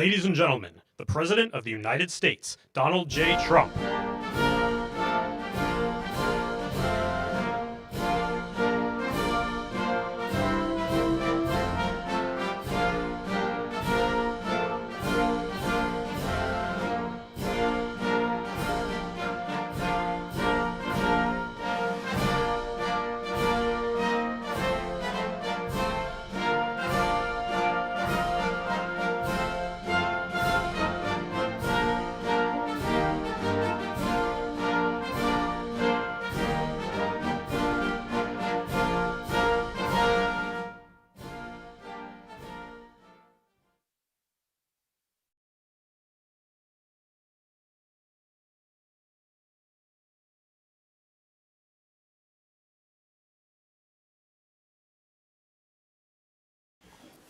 Ladies and gentlemen, the President of the United States, Donald J. Trump.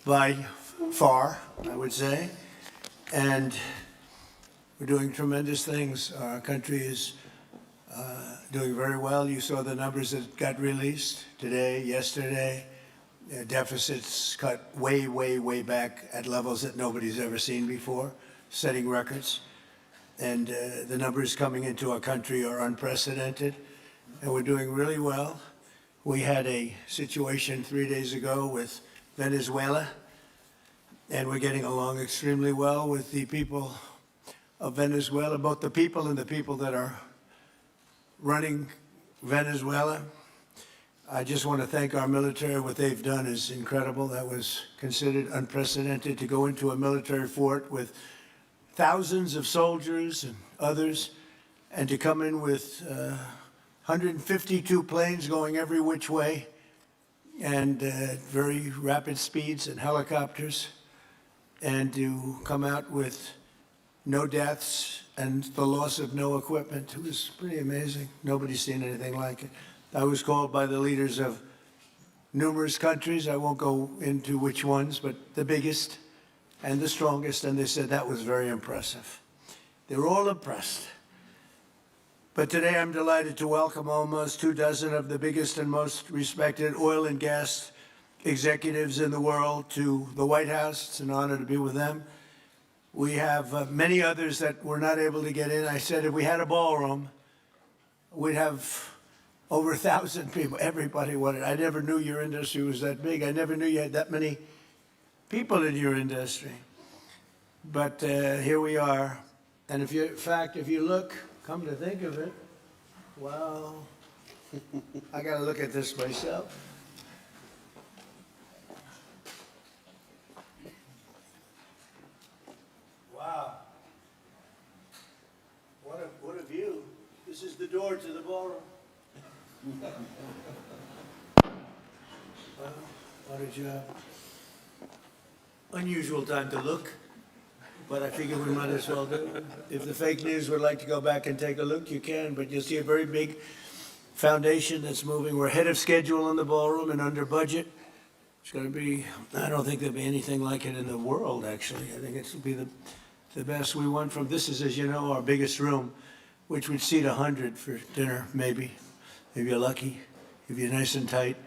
By far, I would say, and we're doing tremendous things. Our country is doing very well. You saw the numbers that got released today, yesterday. Deficits cut way, way, way back at levels that nobody's ever seen before, setting records. And the numbers coming into our country are unprecedented, and we're doing really well. We had a situation 3 days ago with Venezuela, and we're getting along extremely well with the people of Venezuela, both the people and the people that are running Venezuela. I just want to thank our military. What they've done is incredible. That was considered unprecedented, to go into a military fort with thousands of soldiers and others, and to come in with 152 planes going every which way, and very rapid speeds and helicopters, and to come out with no deaths and the loss of no equipment. It was pretty amazing. Nobody's seen anything like it. I was called by the leaders of numerous countries. I won't go into which ones, but the biggest and the strongest, and they said that was very impressive. They were all impressed. But today I'm delighted to welcome almost 24 of the biggest and most respected oil and gas executives in the world to the White House. It's an honor to be with them. We have many others that were not able to get in. I said if we had a ballroom, we'd have over 1,000 people. Everybody wanted. I never knew your industry was that big. I never knew you had that many people in your industry. But here we are. And if you, in fact, if you look, come to think of it, wow, I got to look at this myself. Wow. What a view. This is the door to the ballroom. Well, what a job. Unusual time to look, but I figure we might as well do it. If the fake news would like to go back and take a look, you can, but you'll see a very big foundation that's moving. We're ahead of schedule in the ballroom and under budget. It's going to be, I don't think there'll be anything like it in the world, actually. I think it's will be the best. We went from, this is, as you know, our biggest room, which would seat 100 for dinner, maybe, if you're lucky, if you're nice and tight.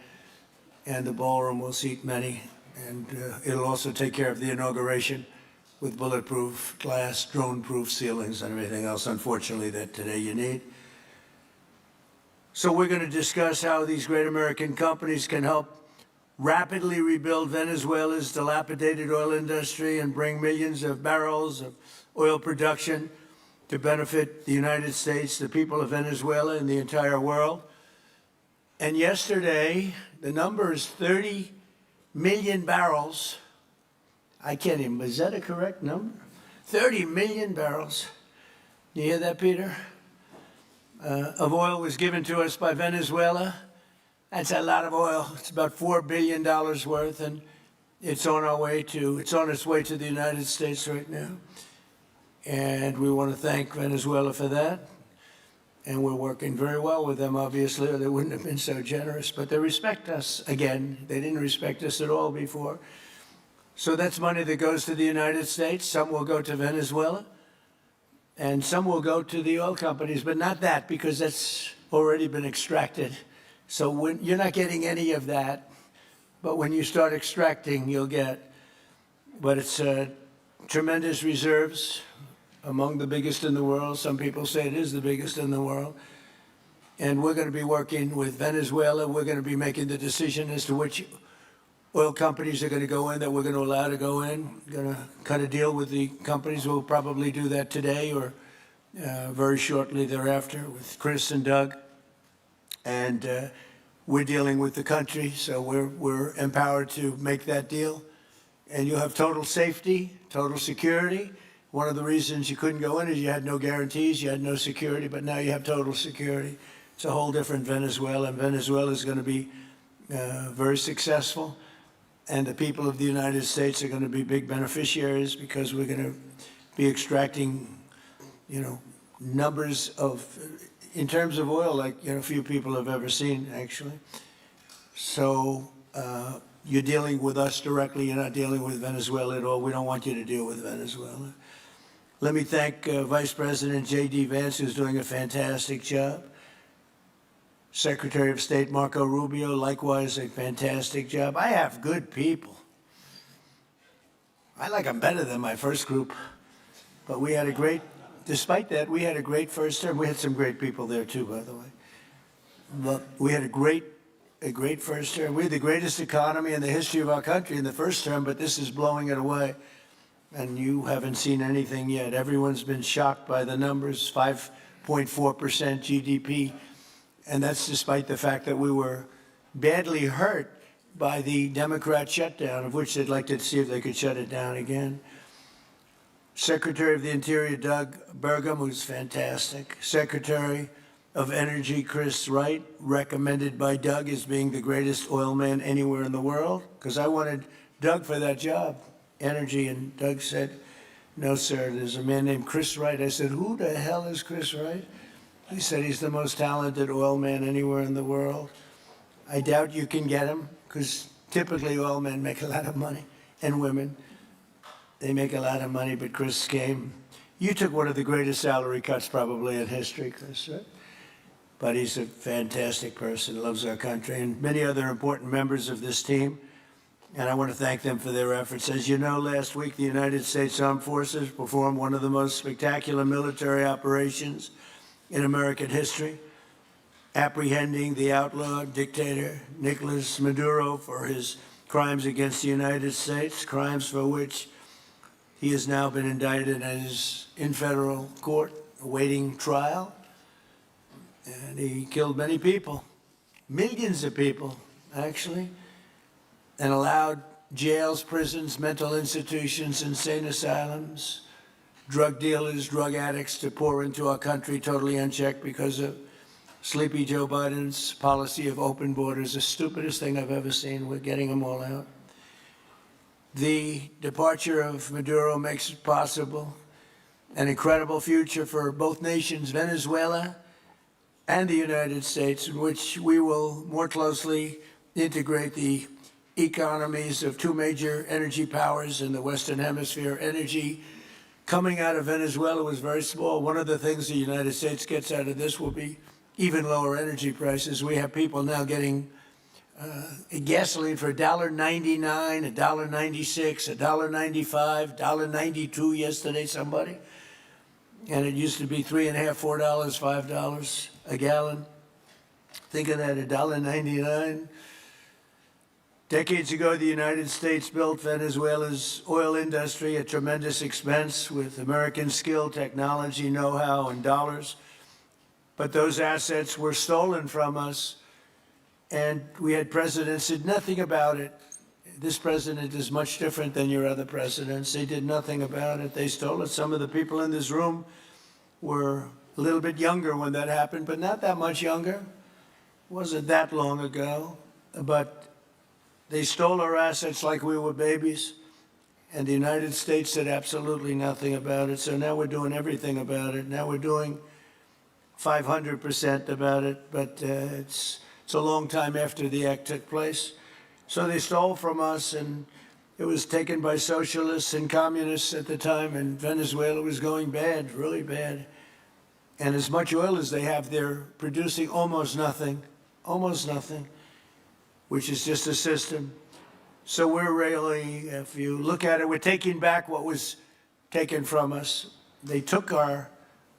And the ballroom will seat many, and it'll also take care of the inauguration with bulletproof glass, drone-proof ceilings, and everything else, unfortunately, that today you need. So we're going to discuss how these great American companies can help rapidly rebuild Venezuela's dilapidated oil industry and bring millions of barrels of oil production to benefit the United States, the people of Venezuela, and the entire world. And yesterday, the number is 30 million barrels. I can't even, is that a correct number? 30 million barrels. You hear that, Peter? Of oil was given to us by Venezuela. That's a lot of oil. It's about $4 billion worth, and it's on its way to the United States right now. And we want to thank Venezuela for that. And we're working very well with them, obviously, or they wouldn't have been so generous. But they respect us again. They didn't respect us at all before. So that's money that goes to the United States. Some will go to Venezuela, and some will go to the oil companies, but not that, because that's already been extracted. So when you're not getting any of that, but when you start extracting, you'll get. But it's tremendous reserves, among the biggest in the world. Some people say it is the biggest in the world. And we're going to be working with Venezuela. We're going to be making the decision as to which oil companies are going to go in, that we're going to allow to go in. Going to cut a deal with the companies. We'll probably do that today or very shortly thereafter with Chris and Doug. And we're dealing with the country, so we're empowered to make that deal. And you'll have total safety, total security. One of the reasons you couldn't go in is you had no guarantees, you had no security, but now you have total security. It's a whole different Venezuela, and Venezuela is going to be very successful. And the people of the United States are going to be big beneficiaries because we're going to be extracting, numbers of, in terms of oil, like, few people have ever seen, actually. So you're dealing with us directly. You're not dealing with Venezuela at all. We don't want you to deal with Venezuela. Let me thank Vice President J.D. Vance, who's doing a fantastic job. Secretary of State Marco Rubio, likewise a fantastic job. I have good people. I like them better than my first group. But we had a great, despite that, we had a great first term. We had some great people there too, by the way. But we had a great first term. We had the greatest economy in the history of our country in the first term, but this is blowing it away. And you haven't seen anything yet. Everyone's been shocked by the numbers, 5.4% GDP. And that's despite the fact that we were badly hurt by the Democrat shutdown, of which they'd like to see if they could shut it down again. Secretary of the Interior, Doug Burgum, who's fantastic. Secretary of Energy, Chris Wright, recommended by Doug as being the greatest oil man anywhere in the world, because I wanted Doug for that job, energy, and Doug said, no, sir, there's a man named Chris Wright. I said, who the hell is Chris Wright? He said he's the most talented oil man anywhere in the world. I doubt you can get him, because typically oil men make a lot of money, and women. They make a lot of money, but Chris came. You took one of the greatest salary cuts probably in history, Chris, right? But he's a fantastic person, loves our country, and many other important members of this team. And I want to thank them for their efforts. As you know, last week, the United States Armed Forces performed one of the most spectacular military operations in American history, apprehending the outlaw dictator Nicolas Maduro for his crimes against the United States, crimes for which he has now been indicted and is in federal court awaiting trial. And he killed many people, millions of people, actually, and allowed jails, prisons, mental institutions, insane asylums, drug dealers, drug addicts to pour into our country totally unchecked because of Sleepy Joe Biden's policy of open borders, the stupidest thing I've ever seen. We're getting them all out. The departure of Maduro makes it possible an incredible future for both nations, Venezuela and the United States, in which we will more closely integrate the economies of two major energy powers in the Western Hemisphere. Energy coming out of Venezuela was very small. One of the things the United States gets out of this will be even lower energy prices. We have people now getting gasoline for $1.99, $1.96, $1.95, $1.92 yesterday, somebody. And it used to be $3.50, $4, $5 a gallon. Think of that, $1.99. Decades ago, the United States built Venezuela's oil industry at tremendous expense with American skill, technology, know-how, and dollars. But those assets were stolen from us, and we had presidents who did nothing about it. This president is much different than your other presidents. They did nothing about it. They stole it. Some of the people in this room were a little bit younger when that happened, but not that much younger. It wasn't that long ago. But they stole our assets like we were babies, and the United States did absolutely nothing about it. So now we're doing everything about it. Now we're doing 500% about it, but it's a long time after the act took place. So they stole from us, and it was taken by socialists and communists at the time, and Venezuela was going bad, really bad. And as much oil as they have, they're producing almost nothing, which is just a system. So we're really, if you look at it, we're taking back what was taken from us. They took our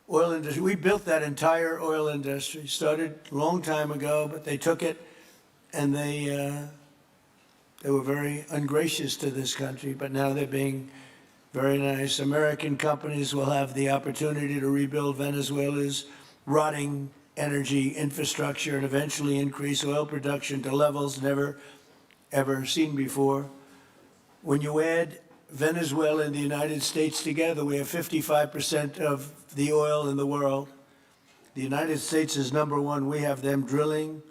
oil industry. We built that entire oil industry. Started a long time ago, but they took it, and they were very ungracious to this country. But now they're being very nice. American companies will have the opportunity to rebuild Venezuela's rotting energy infrastructure and eventually increase oil production to levels never, ever seen before. When you add Venezuela and the United States together, we have 55% of the oil in the world. The United States is number one. We have them drilling.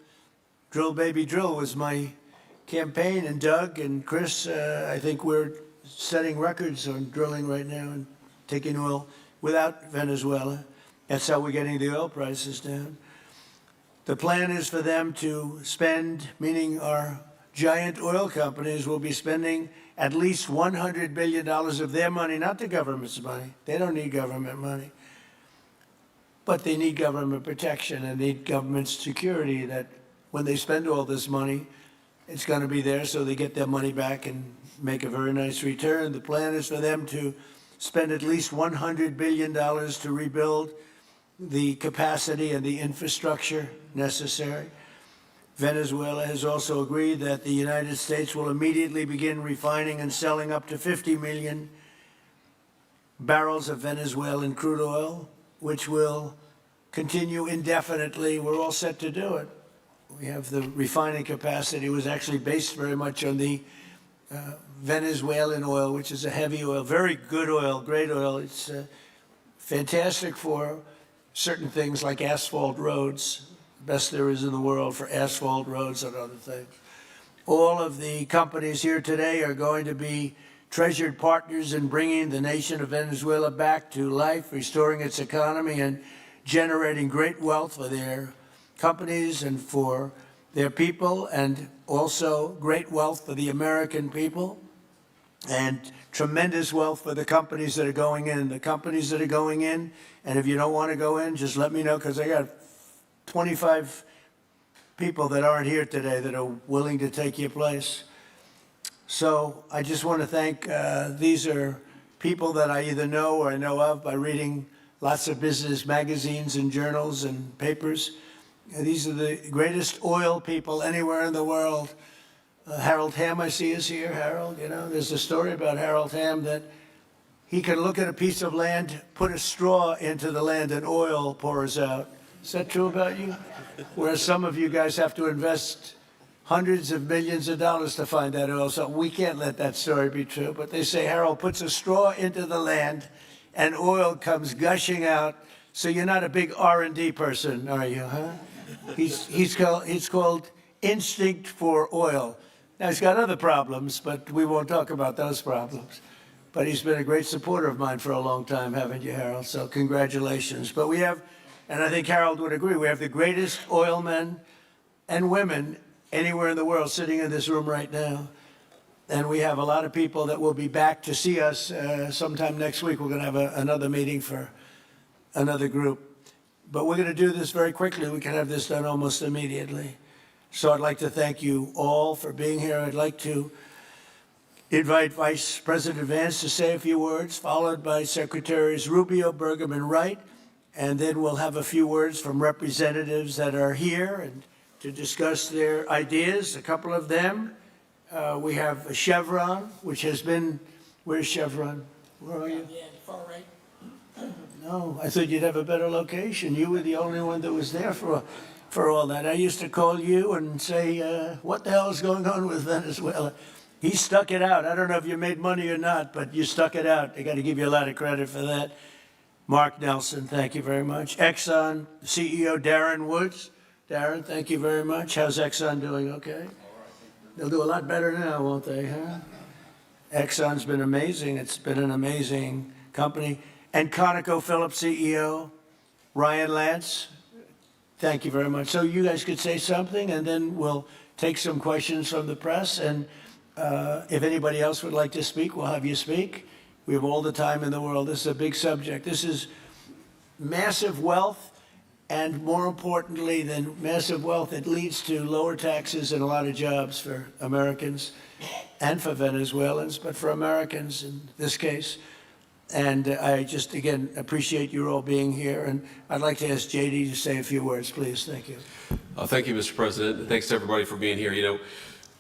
Drill, baby, drill was my campaign. And Doug and Chris, I think we're setting records on drilling right now and taking oil without Venezuela. That's how we're getting the oil prices down. The plan is for them to spend, meaning our giant oil companies will be spending at least $100 billion of their money, not the government's money. They don't need government money. But they need government protection and need government security that when they spend all this money, it's going to be there so they get their money back and make a very nice return. The plan is for them to spend at least $100 billion to rebuild the capacity and the infrastructure necessary. Venezuela has also agreed that the United States will immediately begin refining and selling up to 50 million barrels of Venezuelan crude oil, which will continue indefinitely. We're all set to do it. We have the refining capacity. It was actually based very much on the Venezuelan oil, which is a heavy oil, very good oil, great oil. It's fantastic for certain things like asphalt roads, best there is in the world for asphalt roads and other things. All of the companies here today are going to be treasured partners in bringing the nation of Venezuela back to life, restoring its economy, and generating great wealth for their companies and for their people, and also great wealth for the American people, and tremendous wealth for the companies that are going in. The companies that are going in, and if you don't want to go in, just let me know, because I got 25 people that aren't here today that are willing to take your place. So I just want to thank, these are people that I either know or I know of by reading lots of business magazines and journals and papers. These are the greatest oil people anywhere in the world. Harold Hamm, I see, is here. Harold, you know, there's a story about Harold Hamm that he can look at a piece of land, put a straw into the land, and oil pours out. Is that true about you? Whereas some of you guys have to invest hundreds of millions of dollars to find that oil. So we can't let that story be true. But they say Harold puts a straw into the land and oil comes gushing out. So you're not a big R&D person, are you, huh? He's called instinct for oil. Now, he's got other problems, but we won't talk about those problems. But he's been a great supporter of mine for a long time, haven't you, Harold? So congratulations. But we have, and I think Harold would agree, we have the greatest oil men and women anywhere in the world sitting in this room right now. And we have a lot of people that will be back to see us sometime next week. We're going to have another meeting for another group. But we're going to do this very quickly. We can have this done almost immediately. So I'd like to thank you all for being here. I'd like to invite Vice President Vance to say a few words, followed by Secretaries Rubio, Burgum, and Wright. And then we'll have a few words from representatives that are here and to discuss their ideas, a couple of them. We have Chevron, which has been, where's Chevron? Where are you? Yeah, far right. No, I thought you'd have a better location. You were the only one that was there for all that. I used to call you and say, what the hell is going on with Venezuela? He stuck it out. I don't know if you made money or not, but you stuck it out. I got to give you a lot of credit for that. Mark Nelson, thank you very much. Exxon CEO Darren Woods. Darren, thank you very much. How's Exxon doing? Okay? They'll do a lot better now, won't they, huh? Exxon's been amazing. It's been an amazing company. And ConocoPhillips CEO Ryan Lance, thank you very much. So you guys could say something, and then we'll take some questions from the press. And if anybody else would like to speak, we'll have you speak. We have all the time in the world. This is a big subject. This is massive wealth. And more importantly than massive wealth, it leads to lower taxes and a lot of jobs for Americans and for Venezuelans, but for Americans in this case. And I just, again, appreciate you all being here. And I'd like to ask JD to say a few words, please. Thank you. Thank you, Mr. President. And thanks to everybody for being here. You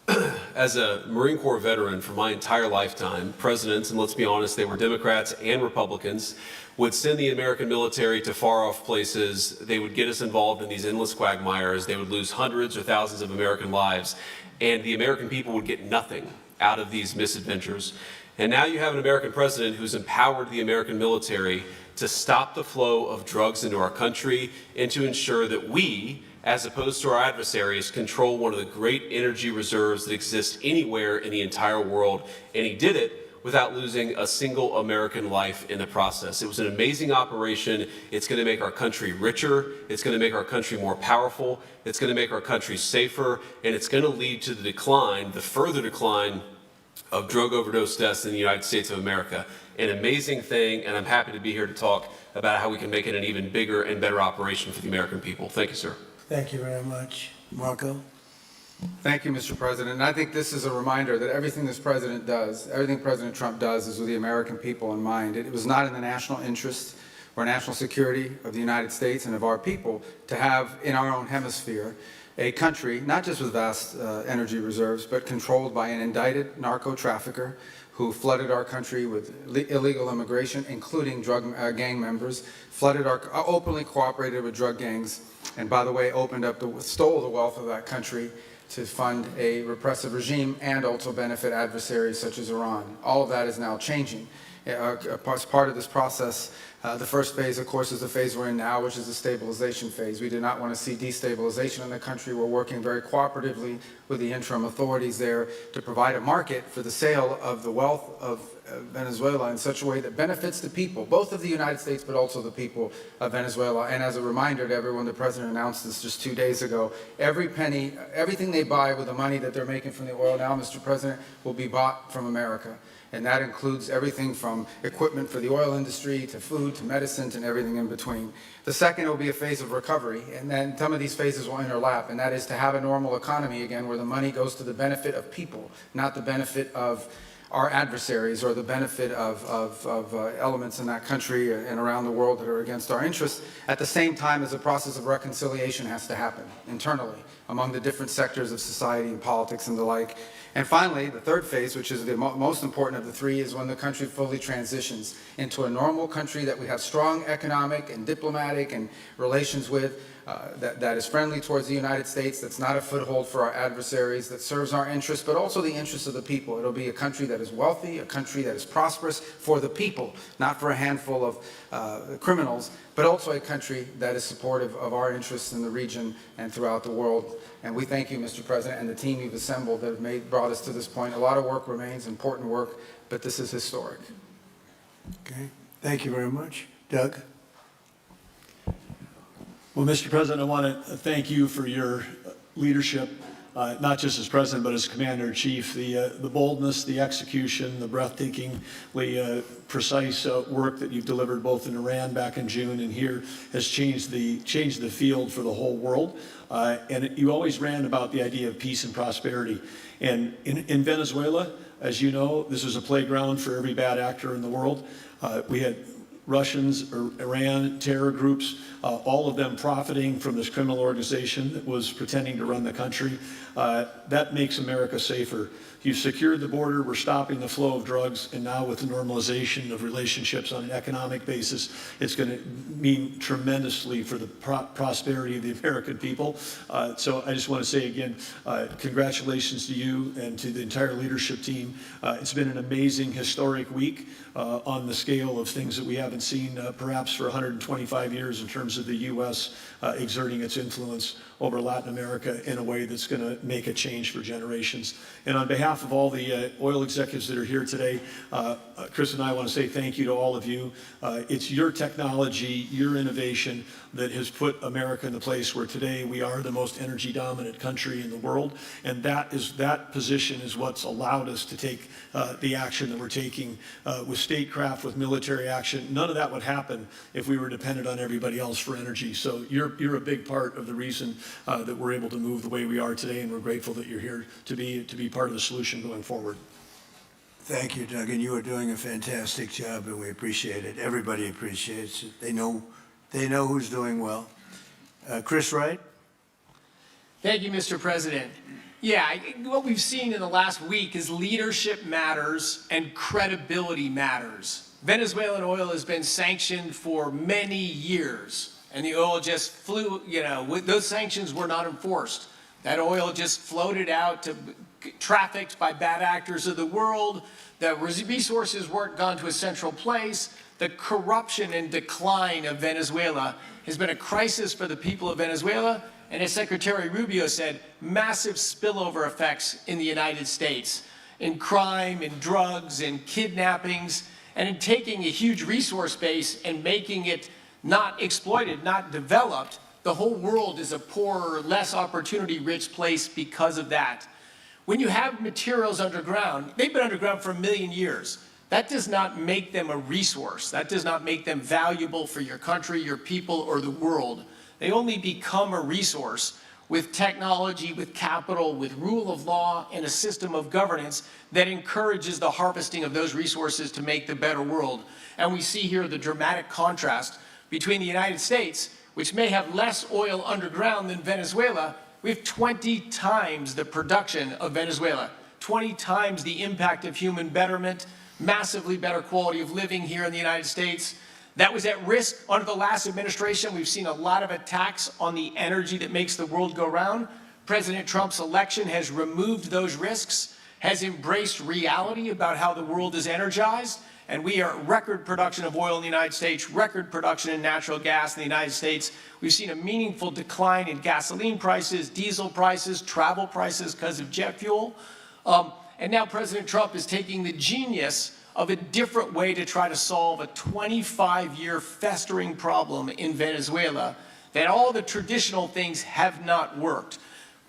know, as a Marine Corps veteran for my entire lifetime, presidents, and let's be honest, they were Democrats and Republicans, would send the American military to far-off places. They would get us involved in these endless quagmires. They would lose hundreds or thousands of American lives, and the American people would get nothing out of these misadventures. And now you have an American president who's empowered the American military to stop the flow of drugs into our country and to ensure that we, as opposed to our adversaries, control one of the great energy reserves that exists anywhere in the entire world. And he did it without losing a single American life in the process. It was an amazing operation. It's going to make our country richer. It's going to make our country more powerful. It's going to make our country safer. And it's going to lead to the decline, the further decline of drug overdose deaths in the United States of America. An amazing thing, and I'm happy to be here to talk about how we can make it an even bigger and better operation for the American people. Thank you, sir. Thank you very much. Marco? Thank you, Mr. President. And I think this is a reminder that everything this president does, everything President Trump does is with the American people in mind. It was not in the national interest or national security of the United States and of our people to have in our own hemisphere a country, not just with vast energy reserves, but controlled by an indicted narco-trafficker who flooded our country with illegal immigration, including drug gang members, openly cooperated with drug gangs, and by the way, stole the wealth of that country to fund a repressive regime and also benefit adversaries such as Iran. All of that is now changing. As part of this process, the first phase, of course, is the phase we're in now, which is the stabilization phase. We do not want to see destabilization in the country. We're working very cooperatively with the interim authorities there to provide a market for the sale of the wealth of Venezuela in such a way that benefits the people, both of the United States, but also the people of Venezuela. And as a reminder to everyone, the President announced this just 2 days ago, every penny, everything they buy with the money that they're making from the oil now, Mr. President, will be bought from America. And that includes everything from equipment for the oil industry to food to medicine and everything in between. The second will be a phase of recovery, and then some of these phases will overlap, and that is to have a normal economy again where the money goes to the benefit of people, not the benefit of our adversaries or the benefit of elements in that country and around the world that are against our interests, at the same time as a process of reconciliation has to happen internally among the different sectors of society and politics and the like. And finally, the third phase, which is the most important of the three, is when the country fully transitions into a normal country that we have strong economic and diplomatic and relations with, that is friendly towards the United States, that's not a foothold for our adversaries, that serves our interests, but also the interests of the people. It'll be a country that is wealthy, a country that is prosperous for the people, not for a handful of criminals, but also a country that is supportive of our interests in the region and throughout the world. And we thank you, Mr. President, and the team you've assembled that have brought us to this point. A lot of work remains, important work, but this is historic. Okay. Thank you very much. Doug? Well, Mr. President, I want to thank you for your leadership, not just as President, but as Commander-in-Chief. The boldness, the execution, the breathtakingly precise work that you've delivered both in Iran back in June and here has changed the field for the whole world. And you always ran about the idea of peace and prosperity. And in Venezuela, as you know, this was a playground for every bad actor in the world. We had Russians, Iran, terror groups, all of them profiting from this criminal organization that was pretending to run the country. That makes America safer. You've secured the border, we're stopping the flow of drugs, and now with the normalization of relationships on an economic basis, it's going to mean tremendously for the prosperity of the American people. So I just want to say again, congratulations to you and to the entire leadership team. It's been an amazing, historic week on the scale of things that we haven't seen perhaps for 125 years in terms of the U.S. Exerting its influence over Latin America in a way that's going to make a change for generations. And on behalf of all the oil executives that are here today, Chris and I want to say thank you to all of you. It's your technology, your innovation that has put America in the place where today we are the most energy dominant country in the world. And that position is what's allowed us to take the action that we're taking with statecraft, with military action. None of that would happen if we were dependent on everybody else for energy. So you're a big part of the reason that we're able to move the way we are today, and we're grateful that you're here to be part of the solution going forward. Thank you, Doug, and you are doing a fantastic job, and we appreciate it. Everybody appreciates it. They know who's doing well. Chris Wright? Thank you, Mr. President. Yeah, what we've seen in the last week is leadership matters and credibility matters. Venezuelan oil has been sanctioned for many years, and the oil just flew, those sanctions were not enforced. That oil just floated out trafficked by bad actors of the world. The resources weren't gone to a central place. The corruption and decline of Venezuela has been a crisis for the people of Venezuela. And as Secretary Rubio said, massive spillover effects in the United States, in crime, in drugs, in kidnappings, and in taking a huge resource base and making it not exploited, not developed. The whole world is a poorer, less opportunity-rich place because of that. When you have materials underground, they've been underground for 1 million years. That does not make them a resource. That does not make them valuable for your country, your people, or the world. They only become a resource with technology, with capital, with rule of law, and a system of governance that encourages the harvesting of those resources to make the better world. And we see here the dramatic contrast between the United States, which may have less oil underground than Venezuela. We have 20 times the production of Venezuela, 20 times the impact of human betterment, massively better quality of living here in the United States. That was at risk under the last administration. We've seen a lot of attacks on the energy that makes the world go round. President Trump's election has removed those risks, has embraced reality about how the world is energized, and we are at record production of oil in the United States, record production in natural gas in the United States. We've seen a meaningful decline in gasoline prices, diesel prices, travel prices because of jet fuel. And now President Trump is taking the genius of a different way to try to solve a 25-year festering problem in Venezuela, that all the traditional things have not worked,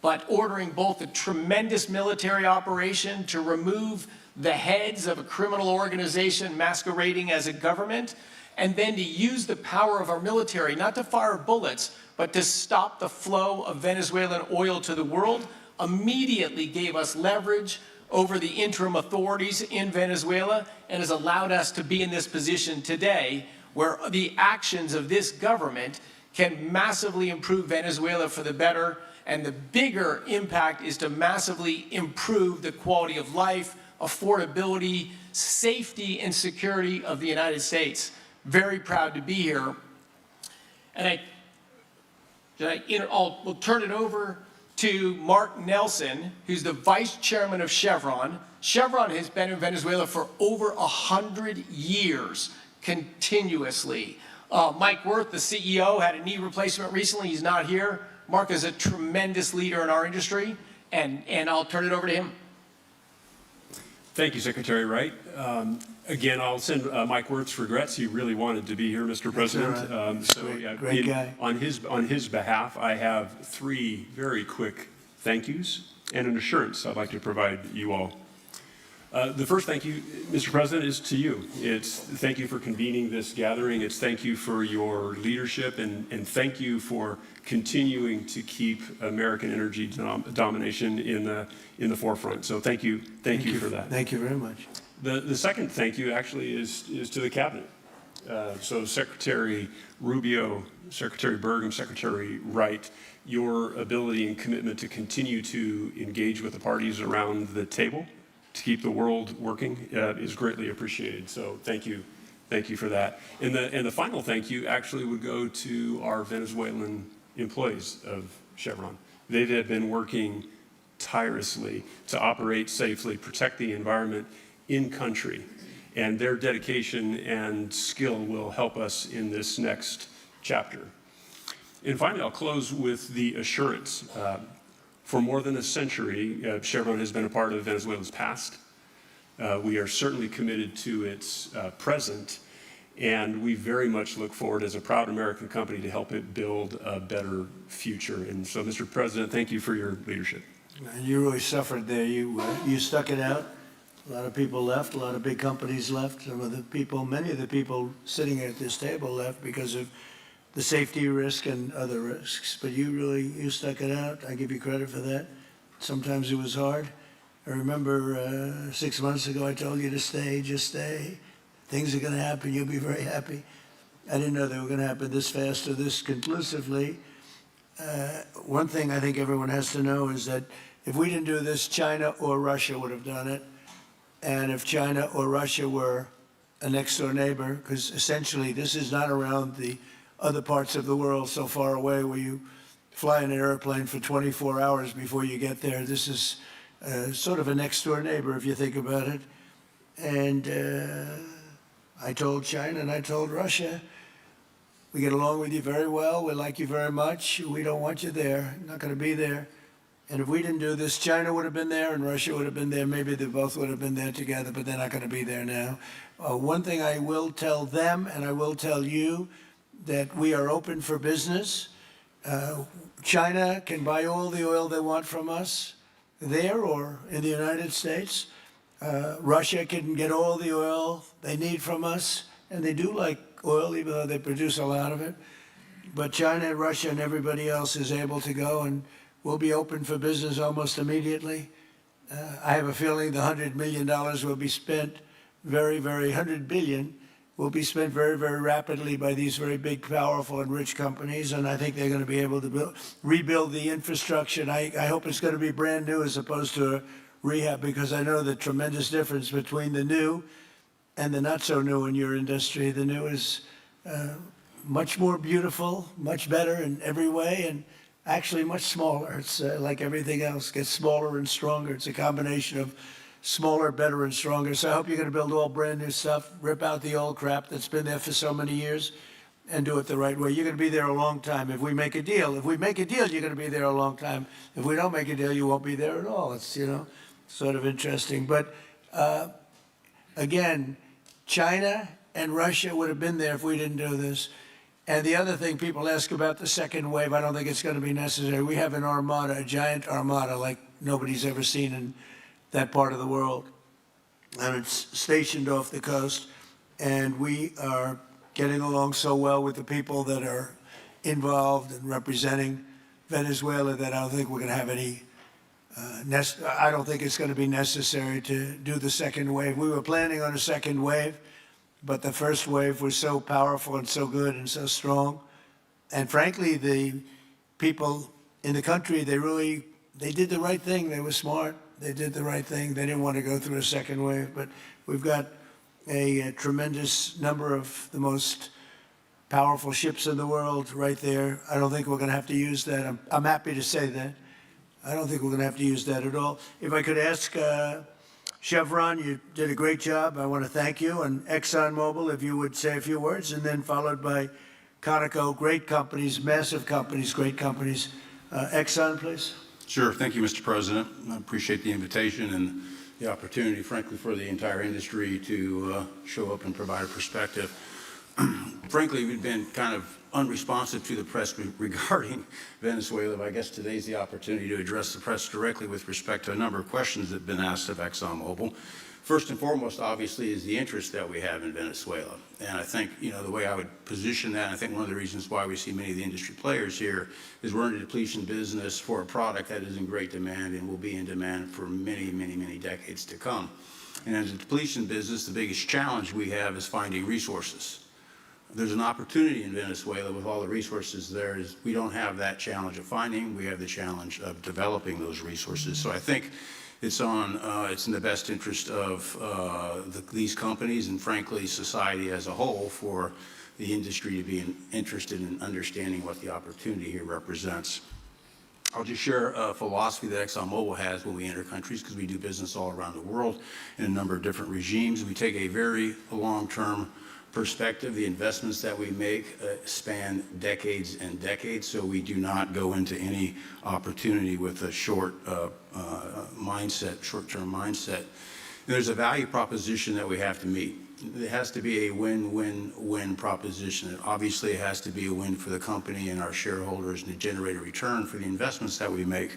but ordering both a tremendous military operation to remove the heads of a criminal organization masquerading as a government, and then to use the power of our military, not to fire bullets, but to stop the flow of Venezuelan oil to the world, immediately gave us leverage over the interim authorities in Venezuela and has allowed us to be in this position today where the actions of this government can massively improve Venezuela for the better, and the bigger impact is to massively improve the quality of life, affordability, safety, and security of the United States. Very proud to be here. And we'll turn it over to Mark Nelson, who's the vice chairman of Chevron. Chevron has been in Venezuela for over 100 years, continuously. Mike Wirth, the CEO, had a knee replacement recently. He's not here. Mark is a tremendous leader in our industry, and I'll turn it over to him. Thank you, Secretary Wright. Again, I'll send Mike Wirth's regrets. He really wanted to be here, Mr. President. Right. Great guy. On his behalf, I have 3 very quick thank yous and an assurance I'd like to provide you all. The first thank you, Mr. President, is to you. It's thank you for convening this gathering. It's thank you for your leadership, and thank you for continuing to keep American energy domination in the forefront. So thank you for that. Thank you very much. The second thank you actually is to the cabinet. So Secretary Rubio, Secretary Berg, Secretary Wright, your ability and commitment to continue to engage with the parties around the table to keep the world working is greatly appreciated. So thank you for that. And the final thank you actually would go to our Venezuelan employees of Chevron. They have been working tirelessly to operate safely, protect the environment in country, and their dedication and skill will help us in this next chapter. And finally, I'll close with the assurance. For more than a century, Chevron has been a part of Venezuela's past. We are certainly committed to its present, and we very much look forward as a proud American company to help it build a better future. And so, Mr. President, thank you for your leadership. And you really suffered there. You stuck it out. A lot of people left. A lot of big companies left. Many of the people sitting at this table left because of the safety risk and other risks. But you stuck it out. I give you credit for that. Sometimes it was hard. I remember 6 months ago I told you to stay, just stay. Things are going to happen, you'll be very happy. I didn't know they were going to happen this fast or this conclusively. One thing I think everyone has to know is that if we didn't do this, China or Russia would have done it. And if China or Russia were a next-door neighbor, because essentially this is not around the other parts of the world so far away where you fly in an airplane for 24 hours before you get there. This is sort of a next-door neighbor if you think about it. And I told China and I told Russia, we get along with you very well. We like you very much. We don't want you there. You're not going to be there. And if we didn't do this, China would have been there and Russia would have been there. Maybe they both would have been there together, but they're not going to be there now. One thing I will tell them, and I will tell you, that we are open for business. China can buy all the oil they want from us there or in the United States. Russia can get all the oil they need from us, and they do like oil, even though they produce a lot of it. But China, Russia, and everybody else is able to go, and we'll be open for business almost immediately. I have a feeling the $100 million will be spent $100 billion will be spent very, very rapidly by these very big, powerful, and rich companies, and I think they're going to be able to rebuild the infrastructure. And I hope it's going to be brand new as opposed to a rehab, because I know the tremendous difference between the new and the not so new in your industry. The new is much more beautiful, much better in every way, and actually much smaller. It's like everything else, gets smaller and stronger. It's a combination of smaller, better, and stronger. So I hope you're going to build all brand new stuff, rip out the old crap that's been there for so many years, and do it the right way. You're going to be there a long time. If we make a deal, you're going to be there a long time. If we don't make a deal, you won't be there at all. It's, sort of interesting. But again, China and Russia would have been there if we didn't do this. And the other thing people ask about the second wave, I don't think it's going to be necessary. We have an armada, a giant armada like nobody's ever seen in that part of the world. And it's stationed off the coast. And we are getting along so well with the people that are involved in representing Venezuela that I don't think we're going to have any, I don't think it's going to be necessary to do the second wave. We were planning on a second wave, but the first wave was so powerful and so good and so strong. And frankly, the people in the country, they did the right thing. They were smart. They did the right thing. They didn't want to go through a second wave. But we've got a tremendous number of the most powerful ships in the world right there. I don't think we're going to have to use that. I'm happy to say that. I don't think we're going to have to use that at all. If I could ask Chevron, you did a great job. I want to thank you. And ExxonMobil, if you would say a few words, and then followed by Conoco, great companies, massive companies, great companies. Exxon, please. Sure. Thank you, Mr. President. I appreciate the invitation and the opportunity, frankly, for the entire industry to show up and provide a perspective. Frankly, we've been kind of unresponsive to the press regarding Venezuela, but I guess today's the opportunity to address the press directly with respect to a number of questions that have been asked of ExxonMobil. First and foremost, obviously, is the interest that we have in Venezuela. And I think, the way I would position that, I think one of the reasons why we see many of the industry players here is we're in a depletion business for a product that is in great demand and will be in demand for many, many, many decades to come. And as a depletion business, the biggest challenge we have is finding resources. There's an opportunity in Venezuela with all the resources there is we don't have that challenge of finding, we have the challenge of developing those resources. So I think it's in the best interest of these companies and frankly society as a whole for the industry to be interested in understanding what the opportunity here represents. I'll just share a philosophy that ExxonMobil has when we enter countries, because we do business all around the world in a number of different regimes. We take a very long-term perspective. The investments that we make span decades and decades, so we do not go into any opportunity with a short-term mindset. There's a value proposition that we have to meet. It has to be a win-win-win proposition. It obviously has to be a win for the company and our shareholders and to generate a return for the investments that we make.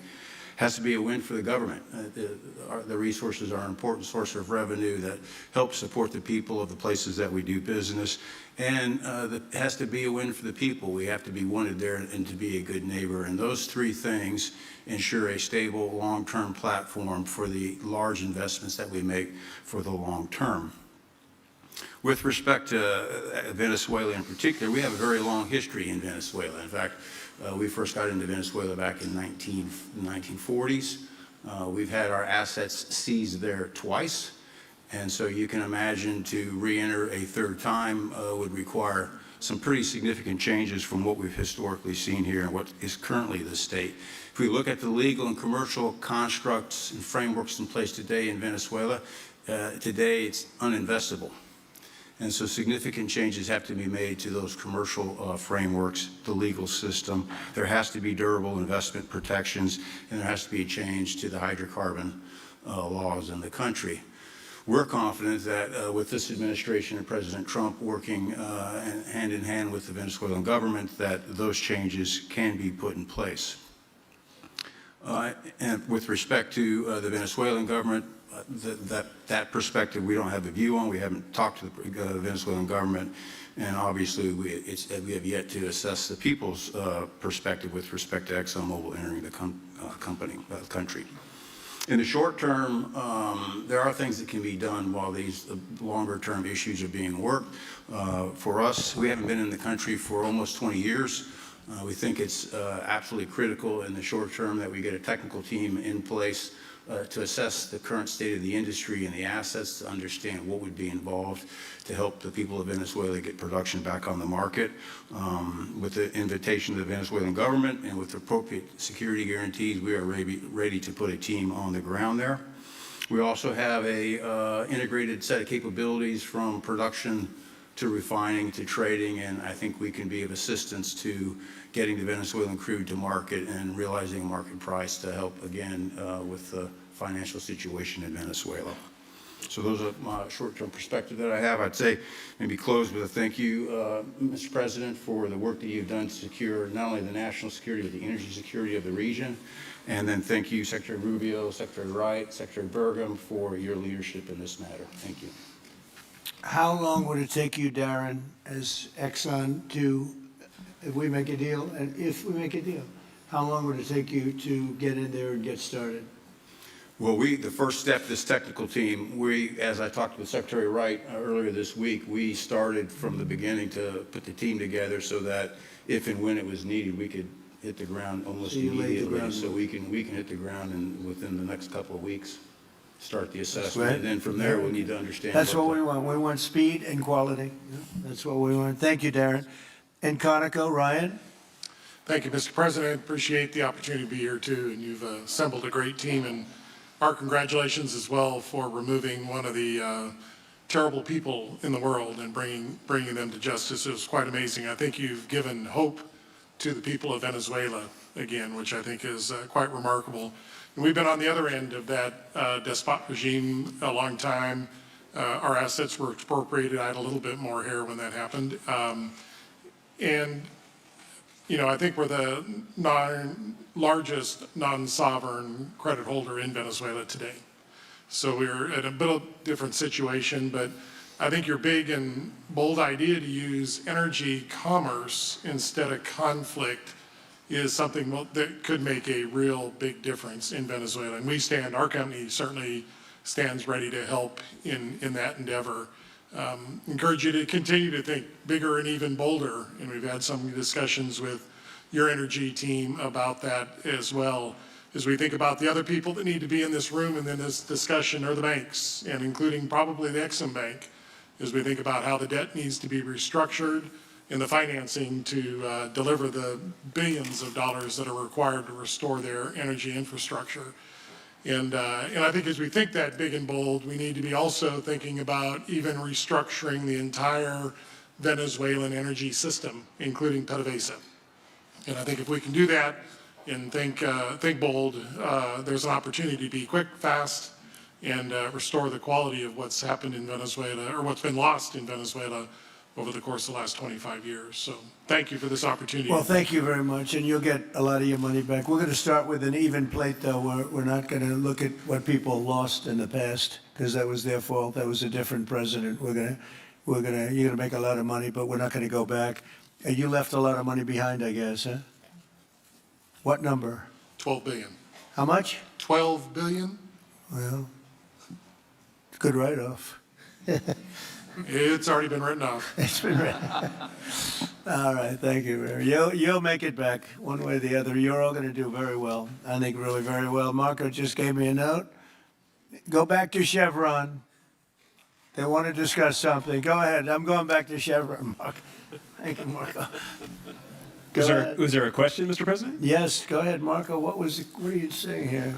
Has to be a win for the government. The resources are an important source of revenue that helps support the people of the places that we do business. And it has to be a win for the people. We have to be wanted there and to be a good neighbor. And those three things ensure a stable, long-term platform for the large investments that we make for the long term. With respect to Venezuela in particular, we have a very long history in Venezuela. In fact, we first got into Venezuela back in the 1940s. We've had our assets seized there twice. And so you can imagine to re-enter a third time would require some pretty significant changes from what we've historically seen here and what is currently the state. If we look at the legal and commercial constructs and frameworks in place today in Venezuela, today it's uninvestable. And so significant changes have to be made to those commercial frameworks, the legal system. There has to be durable investment protections, and there has to be a change to the hydrocarbon laws in the country. We're confident that with this administration and President Trump working hand in hand with the Venezuelan government, that those changes can be put in place. And with respect to the Venezuelan government, that perspective we don't have a view on. We haven't talked to the Venezuelan government, and obviously we have yet to assess the people's perspective with respect to ExxonMobil entering the country. In the short term, there are things that can be done while these longer-term issues are being worked. For us, we haven't been in the country for almost 20 years. We think it's absolutely critical in the short term that we get a technical team in place to assess the current state of the industry and the assets, to understand what would be involved to help the people of Venezuela get production back on the market. With the invitation of the Venezuelan government and with appropriate security guarantees, we are ready to put a team on the ground there. We also have a integrated set of capabilities from production to refining to trading, and I think we can be of assistance to getting the Venezuelan crude to market and realizing a market price to help, again, with the financial situation in Venezuela. So those are my short-term perspective that I have. I'd say maybe close with a thank you, Mr. President, for the work that you've done to secure not only the national security, but the energy security of the region. And then thank you, Secretary Rubio, Secretary Wright, Secretary Burgum, for your leadership in this matter. Thank you. How long would it take you, Darren, as Exxon to, if we make a deal, how long would it take you to get in there and get started? Well, the first step, this technical team, as I talked with Secretary Wright earlier this week, we started from the beginning to put the team together so that if and when it was needed, we could hit the ground almost immediately. So we can hit the ground within the next couple of weeks, start the assessment. Right. And then from there, we'll need to understand. That's what we want. We want speed and quality. That's what we want. Thank you, Darren. And Conoco, Ryan? Thank you, Mr. President. Appreciate the opportunity to be here too, and you've assembled a great team. And our congratulations as well for removing one of the terrible people in the world and bringing them to justice. It was quite amazing. I think you've given hope to the people of Venezuela again, which I think is quite remarkable. And we've been on the other end of that despot regime a long time. Our assets were expropriated. I had a little bit more hair when that happened. And, you know, I think we're the largest non-sovereign credit holder in Venezuela today. So we're at a bit of a different situation, but I think your big and bold idea to use energy commerce instead of conflict is something that could make a real big difference in Venezuela. And our company certainly stands ready to help in that endeavor. Encourage you to continue to think bigger and even bolder. And we've had some discussions with your energy team about that as well. As we think about the other people that need to be in this room and then this discussion are the banks, and including probably the Exim Bank, as we think about how the debt needs to be restructured and the financing to deliver the billions of dollars that are required to restore their energy infrastructure. And I think as we think that big and bold, we need to be also thinking about even restructuring the entire Venezuelan energy system, including PDVSA. And I think if we can do that and think bold, there's an opportunity to be quick, fast, and restore the quality of what's happened in Venezuela, or what's been lost in Venezuela over the course of the last 25 years. So thank you for this opportunity. Well, thank you very much, and you'll get a lot of your money back. We're going to start with an even plate, though. We're not going to look at what people lost in the past, because that was their fault. That was a different president. You're going to make a lot of money, but we're not going to go back. And you left a lot of money behind, I guess, huh? What number? 12 billion. How much? 12 billion? Well, it's a good write-off. It's already been written off. It's been written. All right, thank you, Mary. You'll make it back one way or the other. You're all going to do very well. I think really very well. Marco just gave me a note. Go back to Chevron. They want to discuss something. Go ahead. I'm going back to Chevron, Marco. Thank you, Marco. Was there a question, Mr. President? Yes, go ahead, Marco. What are you saying here?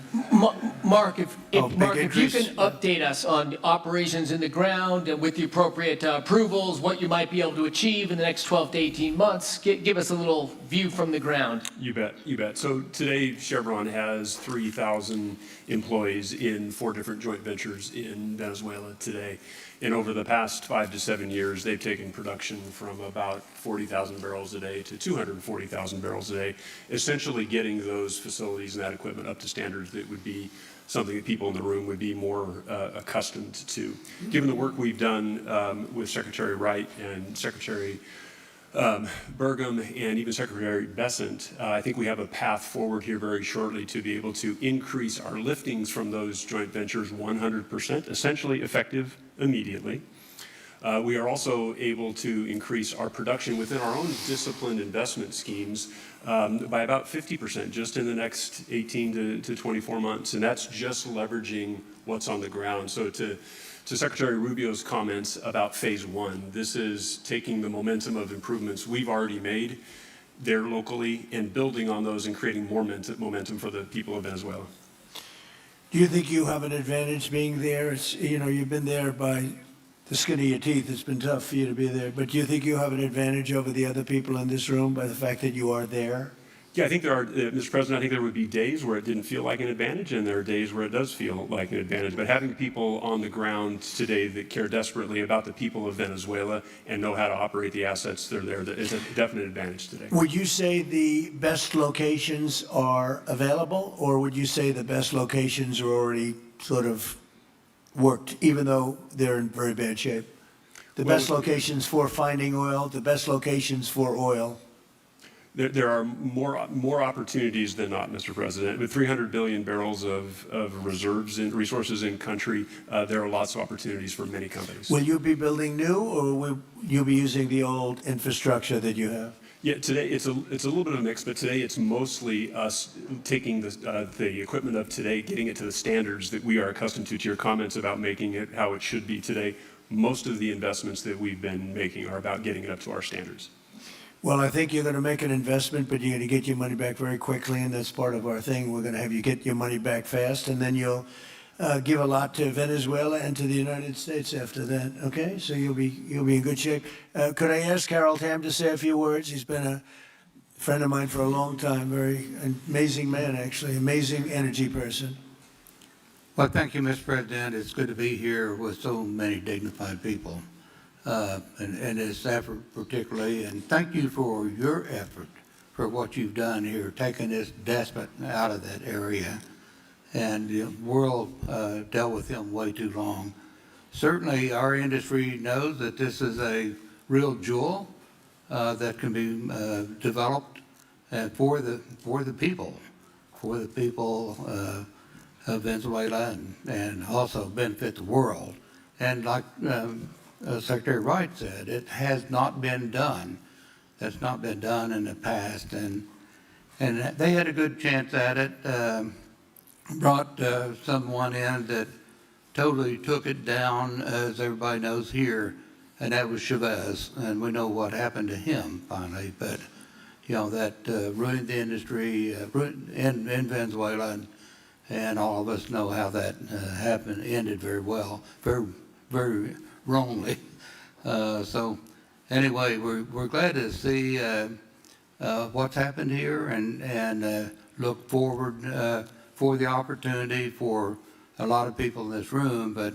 Mark, if you interest. can update us on the operations in the ground and with the appropriate approvals, what you might be able to achieve in the next 12 to 18 months, give us a little view from the ground. You bet, you bet. So today Chevron has 3,000 employees in 4 different joint ventures in Venezuela today. And over the past 5 to 7 years, they've taken production from about 40,000 barrels a day to 240,000 barrels a day, essentially getting those facilities and that equipment up to standards that would be something that people in the room would be more accustomed to. Given the work we've done with Secretary Wright and Secretary Burgum and even Secretary Bessent, I think we have a path forward here very shortly to be able to increase our liftings from those joint ventures 100%, essentially effective immediately. We are also able to increase our production within our own disciplined investment schemes by about 50% just in the next 18 to 24 months. And that's just leveraging what's on the ground. So to Secretary Rubio's comments about phase 1, this is taking the momentum of improvements we've already made there locally and building on those and creating more momentum for the people of Venezuela. Do you think you have an advantage being there? You've been there by the skin of your teeth. It's been tough for you to be there. But do you think you have an advantage over the other people in this room by the fact that you are there? Yeah, I think there are, Mr. President, I think there would be days where it didn't feel like an advantage, and there are days where it does feel like an advantage. But having people on the ground today that care desperately about the people of Venezuela and know how to operate the assets that are there, that is a definite advantage today. Would you say the best locations are available, or would you say the best locations are already sort of worked, even though they're in very bad shape? The best locations for finding oil, the best locations for oil? There are more opportunities than not, Mr. President. With 300 billion barrels of reserves and resources in country, there are lots of opportunities for many companies. Will you be building new, or will you be using the old infrastructure that you have? Yeah, today it's a little bit of a mix, but today it's mostly us taking the equipment of today, getting it to the standards that we are accustomed to your comments about making it how it should be today. Most of the investments that we've been making are about getting it up to our standards. Well, I think you're going to make an investment, but you're going to get your money back very quickly, and that's part of our thing. We're going to have you get your money back fast, and then you'll give a lot to Venezuela and to the United States after that. Okay, so you'll be in good shape. Could I ask Carol Tam to say a few words? He's been a friend of mine for a long time. Very amazing man, actually, amazing energy person. Well, thank you, Mr. President. It's good to be here with so many dignified people. And this effort particularly, and thank you for your effort for what you've done here, taking this despot out of that area. And the world dealt with him way too long. Certainly our industry knows that this is a real jewel that can be developed for the people of Venezuela and also benefit the world. And like Secretary Wright said, it has not been done. That's not been done in the past, and they had a good chance at it. Brought someone in that totally took it down, as everybody knows here, and that was Chavez, and we know what happened to him finally. But that ruined the industry in Venezuela, and all of us know how that happened. Ended very well, very wrongly. So anyway, we're glad to see what's happened here and look forward for the opportunity for a lot of people in this room, but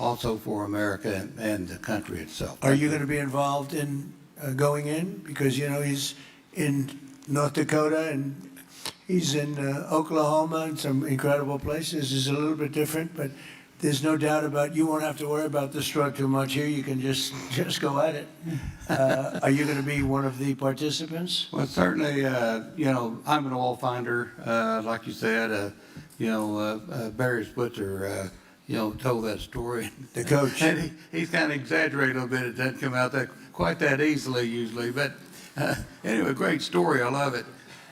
also for America and the country itself. Are you going to be involved in going in? Because, you know, he's in North Dakota and he's in Oklahoma and some incredible places. It's a little bit different, but there's no doubt about you won't have to worry about the straw too much here. You can just go at it. Are you going to be one of the participants? Well, certainly, you know, I'm an oil finder, like you said. You know, Barry Spitzer, you know, told that story. The coach. And he's kind of exaggerated a little bit. It doesn't come out that quite that easily usually. But anyway, great story. I love it.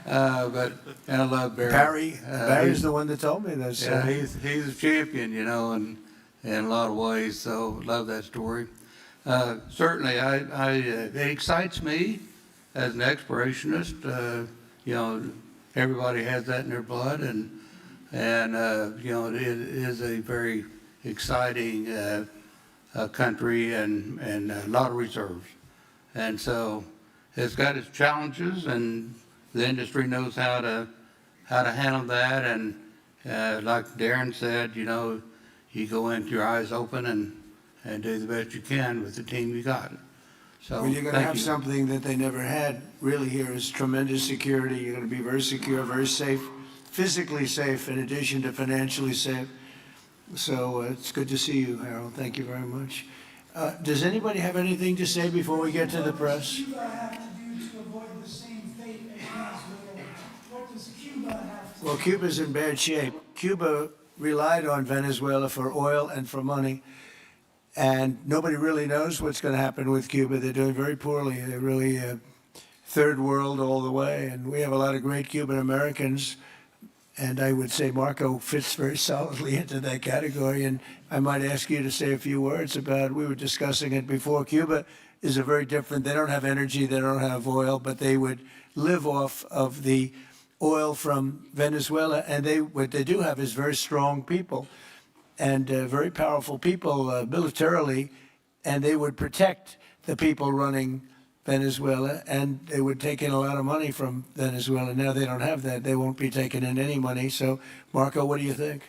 And I love Barry. Barry's the one that told me this. Yeah, he's a champion, you know, in a lot of ways. So love that story. Certainly, it excites me as an explorationist. You know, everybody has that in their blood, and you know, it is a very exciting country and a lot of reserves, and so it's got its challenges, and the industry knows how to handle that. And like Darren said, you know, you go in with your eyes open and do the best you can with the team you got. So Well, you're going to have something that they never had really here is tremendous security. You're going to be very secure, very safe, physically safe in addition to financially safe. So it's good to see you, Harold. Thank you very much. Does anybody have anything to say before we get to the press? Cuba have to do to avoid the same fate as Venezuela? What does Cuba have to Well, Cuba's in bad shape. Cuba relied on Venezuela for oil and for money, and nobody really knows what's going to happen with Cuba. They're doing very poorly. They're really third world all the way, and we have a lot of great Cuban Americans, and I would say Marco fits very solidly into that category. And I might ask you to say a few words about, we were discussing it before, Cuba is a very different, they don't have energy, they don't have oil, but they would live off of the oil from Venezuela, and what they do have is very strong people and very powerful people militarily, and they would protect the people running Venezuela, and they would take in a lot of money from Venezuela. Now they don't have that. They won't be taking in any money. So, Marco, what do you think?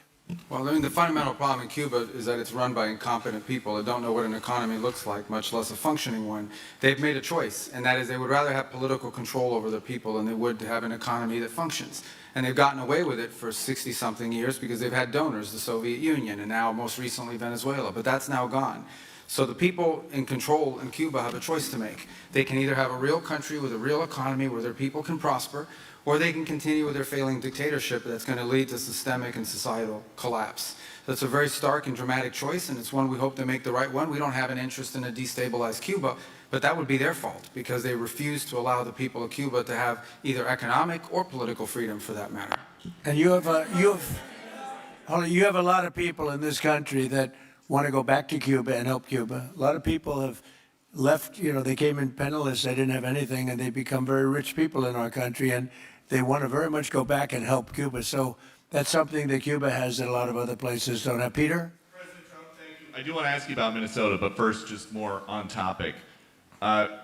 Well, I mean, the fundamental problem in Cuba is that it's run by incompetent people that don't know what an economy looks like, much less a functioning one. They've made a choice, and that is they would rather have political control over their people than they would to have an economy that functions. And they've gotten away with it for 60-something years because they've had donors, the Soviet Union, and now most recently Venezuela, but that's now gone. So the people in control in Cuba have a choice to make. They can either have a real country with a real economy where their people can prosper, or they can continue with their failing dictatorship that's going to lead to systemic and societal collapse. That's a very stark and dramatic choice, and it's one we hope to make the right one. We don't have an interest in a destabilized Cuba, but that would be their fault because they refuse to allow the people of Cuba to have either economic or political freedom for that matter. And you have a lot of people in this country that want to go back to Cuba and help Cuba. A lot of people have left, you know, they came in penniless, they didn't have anything, and they become very rich people in our country, and they want to very much go back and help Cuba. So that's something that Cuba has that a lot of other places don't have. Peter? President Trump, thank you. I do want to ask you about Minnesota, but first, just more on topic.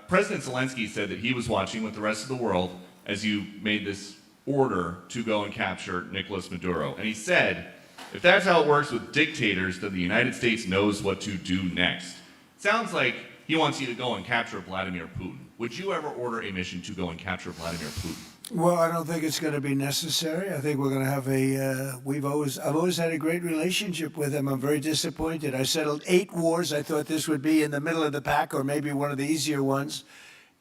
President Zelensky said that he was watching with the rest of the world as you made this order to go and capture Nicolas Maduro. And he said, if that's how it works with dictators, then the United States knows what to do next. Sounds like he wants you to go and capture Vladimir Putin. Would you ever order a mission to go and capture Vladimir Putin? Well, I don't think it's going to be necessary. I think we're going to have I've always had a great relationship with him. I'm very disappointed. I settled 8 wars. I thought this would be in the middle of the pack or maybe one of the easier ones.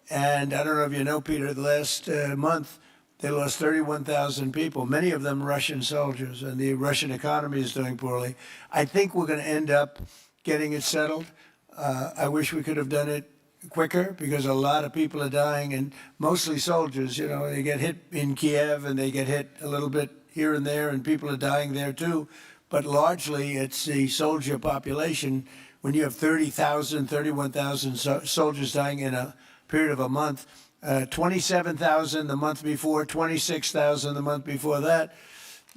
And I don't know if you know, Peter, the last month, they lost 31,000 people, many of them Russian soldiers, and the Russian economy is doing poorly. I think we're going to end up getting it settled. I wish we could have done it quicker because a lot of people are dying, and mostly soldiers. You know, they get hit in Kiev and they get hit a little bit here and there, and people are dying there too. But largely, it's the soldier population. When you have 30,000, 31,000 soldiers dying in a period of a month, 27,000 the month before, 26,000 the month before that,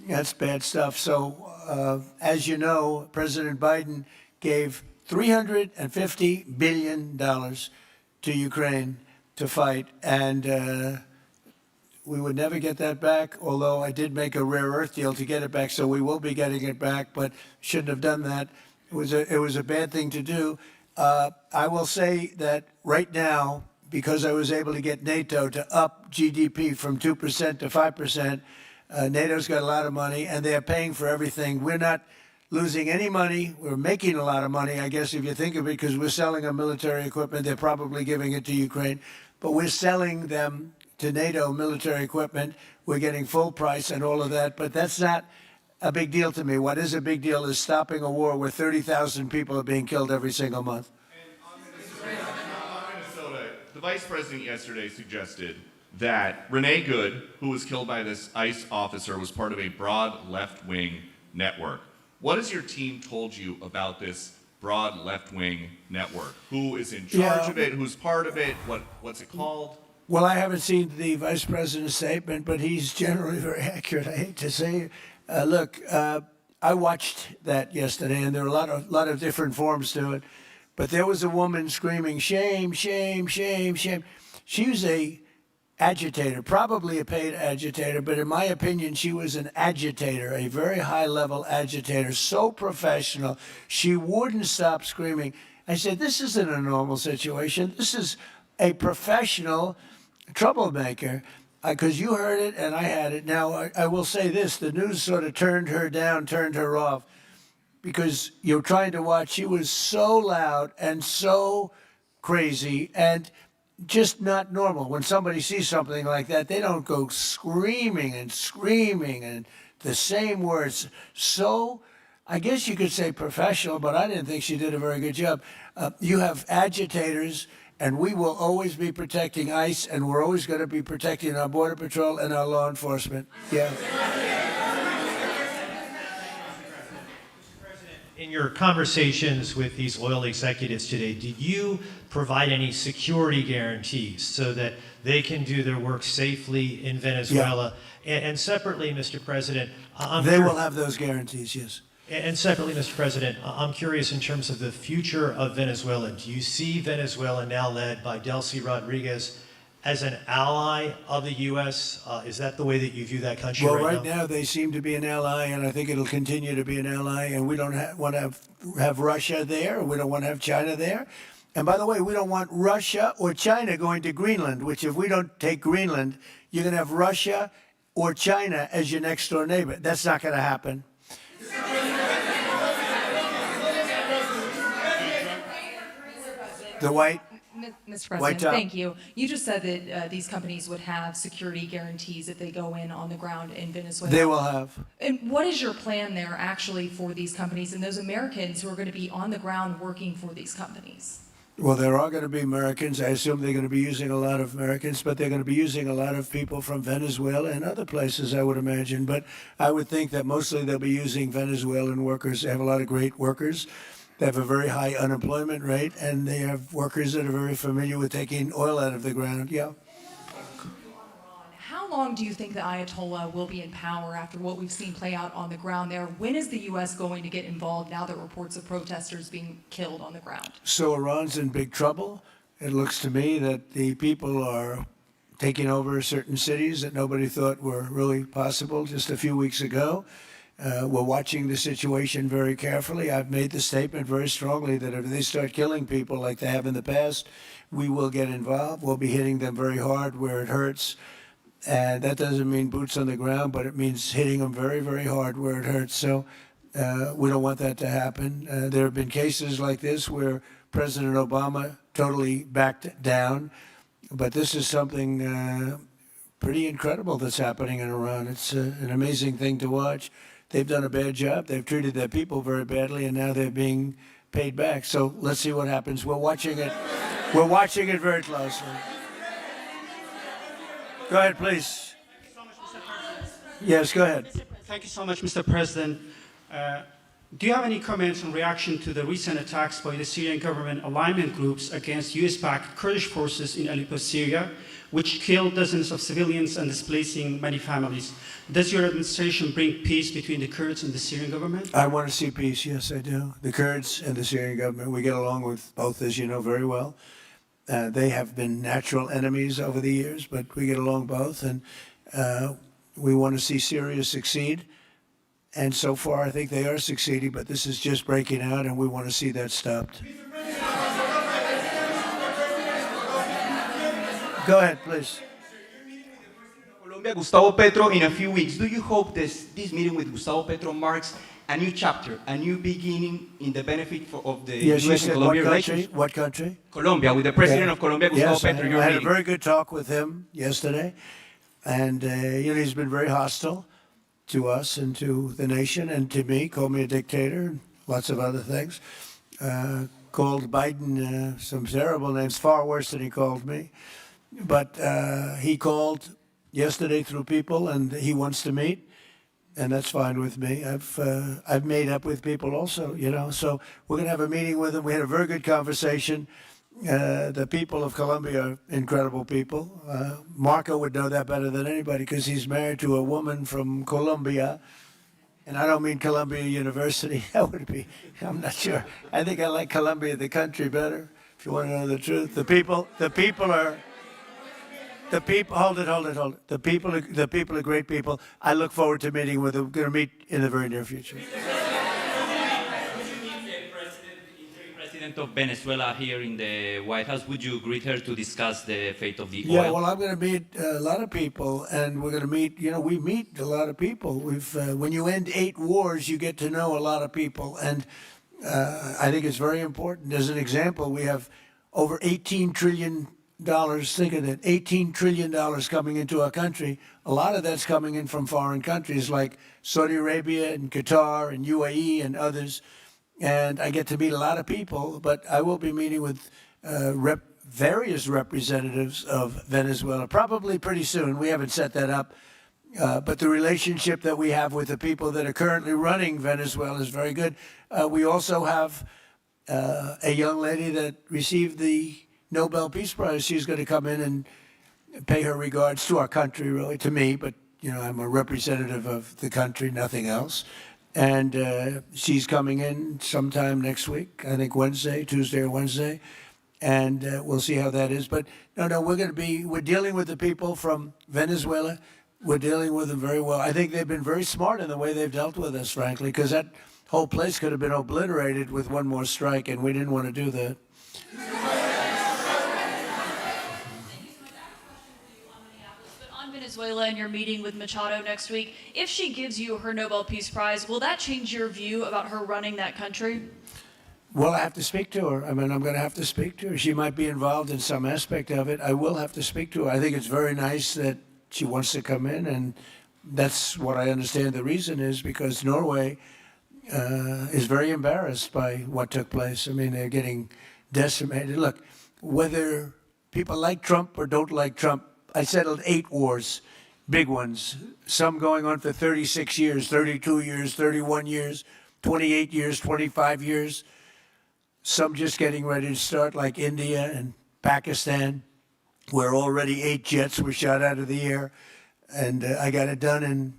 that's bad stuff. So, as you know, President Biden gave $350 billion to Ukraine to fight, and we would never get that back, although I did make a rare earth deal to get it back, so we will be getting it back, but shouldn't have done that. It was a bad thing to do. I will say that right now, because I was able to get NATO to up GDP from 2% to 5%, NATO's got a lot of money, and they're paying for everything. We're not losing any money. We're making a lot of money, I guess, if you think of it, because we're selling them military equipment. They're probably giving it to Ukraine. But we're selling them to NATO military equipment. We're getting full price and all of that. But that's not a big deal to me. What is a big deal is stopping a war where 30,000 people are being killed every single month. Minnesota, the vice president yesterday suggested that Renee Good, who was killed by this ICE officer, was part of a broad left-wing network. What has your team told you about this broad left-wing network? Who is in charge of it? Who's part of it? What's it called? Well, I haven't seen the vice president's statement, but he's generally very accurate. I hate to say it. Look, I watched that yesterday, and there were a lot of different forms to it. But there was a woman screaming, shame, shame, shame, shame. She was a agitator, probably a paid agitator, but in my opinion, she was an agitator, a very high-level agitator, so professional. She wouldn't stop screaming. I said, this isn't a normal situation. This is a professional troublemaker, because you heard it and I had it. Now, I will say this, the news sort of turned her down, turned her off, because you're trying to watch. She was so loud and so crazy and just not normal. When somebody sees something like that, they don't go screaming and the same words. So I guess you could say professional, but I didn't think she did a very good job. You have agitators, and we will always be protecting ICE, and we're always going to be protecting our Border Patrol and our law enforcement. Yeah. In your conversations with these oil executives today, did you provide any security guarantees so that they can do their work safely in Venezuela? Yeah. And separately, Mr. President, they will have those guarantees, yes. And separately, Mr. President, I'm curious in terms of the future of Venezuela. Do you see Venezuela now led by Delcy Rodriguez as an ally of the U.S.? Is that the way that you view that country right now? They seem to be an ally, and I think it'll continue to be an ally, and we don't want to have Russia there. We don't want to have China there. And by the way, we don't want Russia or China going to Greenland, which if we don't take Greenland, you're going to have Russia or China as your next door neighbor. That's not going to happen. The white. Mr. President, thank you. You just said that these companies would have security guarantees if they go in on the ground in Venezuela. They will have. And what is your plan there actually for these companies and those Americans who are going to be on the ground working for these companies? Well, there are going to be Americans. I assume they're going to be using a lot of Americans, but they're going to be using a lot of people from Venezuela and other places, I would imagine. But I would think that mostly they'll be using Venezuelan workers. They have a lot of great workers. They have a very high unemployment rate, and they have workers that are very familiar with taking oil out of the ground. Yeah. How long do you think the Ayatollah will be in power after what we've seen play out on the ground there? When is the U.S. going to get involved now that reports of protesters being killed on the ground? So Iran's in big trouble. It looks to me that the people are taking over certain cities that nobody thought were really possible just a few weeks ago. We're watching the situation very carefully. I've made the statement very strongly that if they start killing people like they have in the past, we will get involved. We'll be hitting them very hard where it hurts. And that doesn't mean boots on the ground, but it means hitting them very, very hard where it hurts. So we don't want that to happen. There have been cases like this where President Obama totally backed down. But this is something pretty incredible that's happening in Iran. It's an amazing thing to watch. They've done a bad job. They've treated their people very badly, and now they're being paid back. So let's see what happens. We're watching it. We're watching it very closely. Go ahead, please. Yes, go ahead. Thank you so much, Mr. President. Do you have any comments in reaction to the recent attacks by the Syrian government alignment groups against US-backed Kurdish forces in Aleppo, Syria, which killed dozens of civilians and displacing many families? Does your administration bring peace between the Kurds and the Syrian government? I want to see peace, yes, I do. The Kurds and the Syrian government, we get along with both, as you know very well. They have been natural enemies over the years, but we get along both, and we want to see Syria succeed. And so far, I think they are succeeding, but this is just breaking out, and we want to see that stopped. Go ahead, please. Colombia, Gustavo Petro, in a few weeks. Do you hope this meeting with Gustavo Petro marks a new chapter, a new beginning in the benefit of the U.S. and Colombia relations? What country? Colombia, with the president of Colombia, Gustavo Petro. I had a very good talk with him yesterday, and he's been very hostile to us and to the nation and to me, called me a dictator, and lots of other things. Called Biden some terrible names, far worse than he called me. But he called yesterday through people, and he wants to meet, and that's fine with me. I've made up with people also, So we're going to have a meeting with him. We had a very good conversation. The people of Colombia are incredible people. Marco would know that better than anybody because he's married to a woman from Colombia. And I don't mean Columbia University. That would be, I'm not sure. I think I like Colombia, the country, better, if you want to know the truth. The people are... Hold it. The people are great people. I look forward to meeting with them. We're going to meet in the very near future. President of Venezuela here in the White House, would you greet her to discuss the fate of the oil? Yeah, well, I'm going to meet a lot of people, and we're going to meet, we meet a lot of people. When you end 8 wars, you get to know a lot of people, and I think it's very important. As an example, we have over $18 trillion. Think of that, $18 trillion coming into our country. A lot of that's coming in from foreign countries like Saudi Arabia and Qatar and UAE and others. And I get to meet a lot of people, but I will be meeting with various representatives of Venezuela, probably pretty soon. We haven't set that up. But the relationship that we have with the people that are currently running Venezuela is very good. We also have a young lady that received the Nobel Peace Prize. She's going to come in and pay her regards to our country, really, to me, but, I'm a representative of the country, nothing else. And she's coming in sometime next week, I think Tuesday or Wednesday, and we'll see how that is. But no, we're dealing with the people from Venezuela. We're dealing with them very well. I think they've been very smart in the way they've dealt with us, frankly, because that whole place could have been obliterated with one more strike, and we didn't want to do that. Venezuela and your meeting with Machado next week, if she gives you her Nobel Peace Prize, will that change your view about her running that country? Well, I have to speak to her. I'm going to have to speak to her. She might be involved in some aspect of it. I will have to speak to her. I think it's very nice that she wants to come in, and that's what I understand the reason is, because Norway is very embarrassed by what took place. They're getting decimated. Look, whether people like Trump or don't like Trump, I settled 8 wars, big ones, some going on for 36 years, 32 years, 31 years, 28 years, 25 years, some just getting ready to start, like India and Pakistan, where already 8 jets were shot out of the air, and I got it done in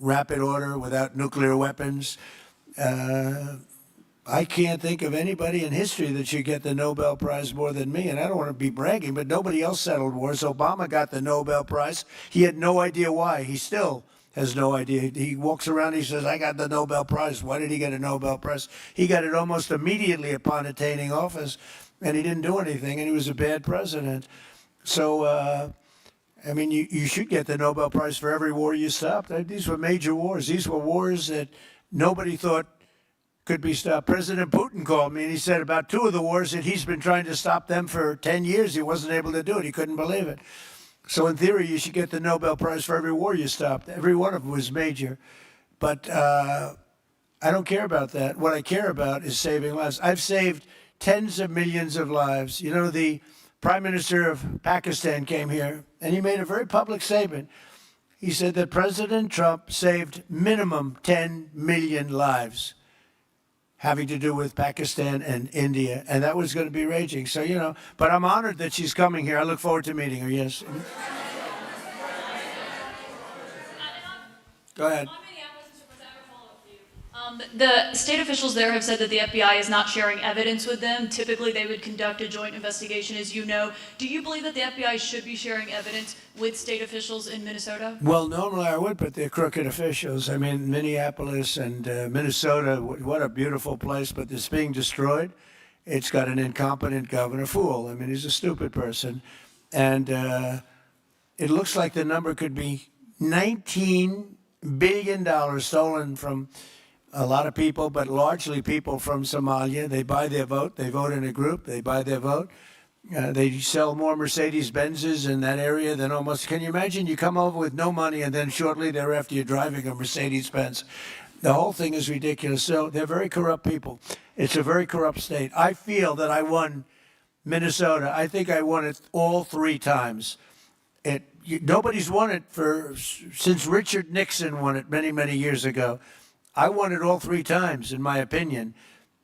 rapid order without nuclear weapons. I can't think of anybody in history that should get the Nobel Prize more than me, and I don't want to be bragging, but nobody else settled wars. Obama got the Nobel Prize. He had no idea why. He still has no idea. He walks around, he says, I got the Nobel Prize. Why did he get a Nobel Prize? He got it almost immediately upon attaining office, and he didn't do anything, and he was a bad president. So, you should get the Nobel Prize for every war you stopped. These were major wars. These were wars that nobody thought could be stopped. President Putin called me, and he said about 2 of the wars that he's been trying to stop them for 10 years. He wasn't able to do it. He couldn't believe it. So in theory, you should get the Nobel Prize for every war you stopped. Every one of them was major. But I don't care about that. What I care about is saving lives. I've saved tens of millions of lives. The Prime Minister of Pakistan came here, and he made a very public statement. He said that President Trump saved minimum 10 million lives having to do with Pakistan and India, and that was going to be raging. So, but I'm honored that she's coming here. I look forward to meeting her, yes. Go ahead. The state officials there have said that the FBI is not sharing evidence with them. Typically, they would conduct a joint investigation, as you know. Do you believe that the FBI should be sharing evidence with state officials in Minnesota? Well, normally I would, but they're crooked officials. I mean, Minneapolis and Minnesota, what a beautiful place, but it's being destroyed. It's got an incompetent governor, fool. I mean, he's a stupid person. And it looks like the number could be $19 billion stolen from a lot of people, but largely people from Somalia. They buy their vote. They vote in a group. They buy their vote. They sell more Mercedes-Benzes in that area than almost, can you imagine? You come over with no money and then shortly thereafter you're driving a Mercedes-Benz. The whole thing is ridiculous. So they're very corrupt people. It's a very corrupt state. I feel that I won Minnesota. I think I won it all 3 times. Nobody's won it since Richard Nixon won it many, many years ago. I won it all 3 times, in my opinion,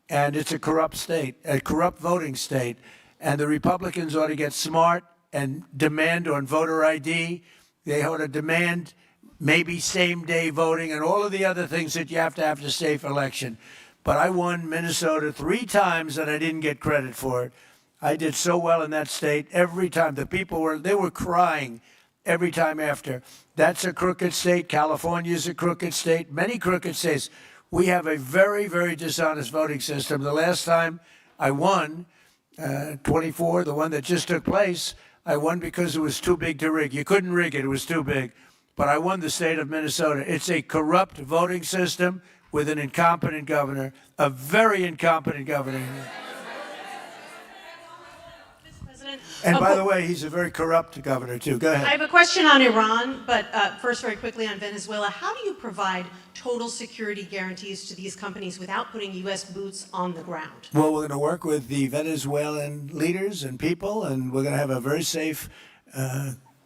and it's a corrupt state, a corrupt voting state, and the Republicans ought to get smart and demand on voter ID. They ought to demand maybe same-day voting and all of the other things that you have to have a safe election. But I won Minnesota 3 times, and I didn't get credit for it. I did so well in that state every time. The people were crying every time after. That's a crooked state. California is a crooked state. Many crooked states. We have a very, very dishonest voting system. The last time I won, 24, the one that just took place, I won because it was too big to rig. You couldn't rig it. It was too big. But I won the state of Minnesota. It's a corrupt voting system with an incompetent governor, a very incompetent governor. And by the way, he's a very corrupt governor, too. Go ahead. I have a question on Iran, but first, very quickly on Venezuela. How do you provide total security guarantees to these companies without putting U.S. boots on the ground? Well, we're going to work with the Venezuelan leaders and people, and we're going to have a very safe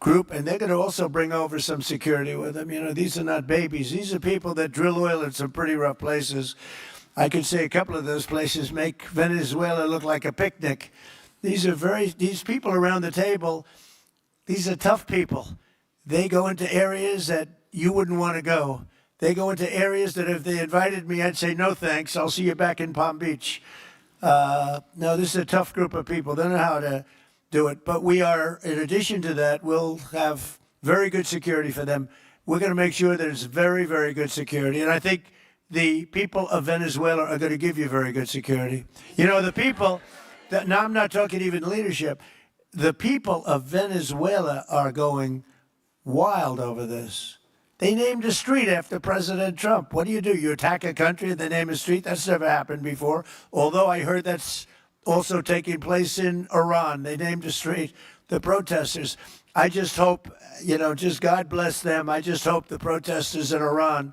group, and they're going to also bring over some security with them. You know, these are not babies. These are people that drill oil in some pretty rough places. I could say a couple of those places make Venezuela look like a picnic. These people around the table, these are tough people. They go into areas that you wouldn't want to go. They go into areas that if they invited me, I'd say, no thanks, I'll see you back in Palm Beach. No, this is a tough group of people. They know how to do it. But we are, in addition to that, we'll have very good security for them. We're going to make sure that it's very, very good security. And I think the people of Venezuela are going to give you very good security. You know, the people... Now, I'm not talking even leadership. The people of Venezuela are going wild over this. They named a street after President Trump. What do? You attack a country and they name a street? That's never happened before. Although I heard that's also taking place in Iran. They named a street. The protesters. I just hope, just God bless them. I just hope the protesters in Iran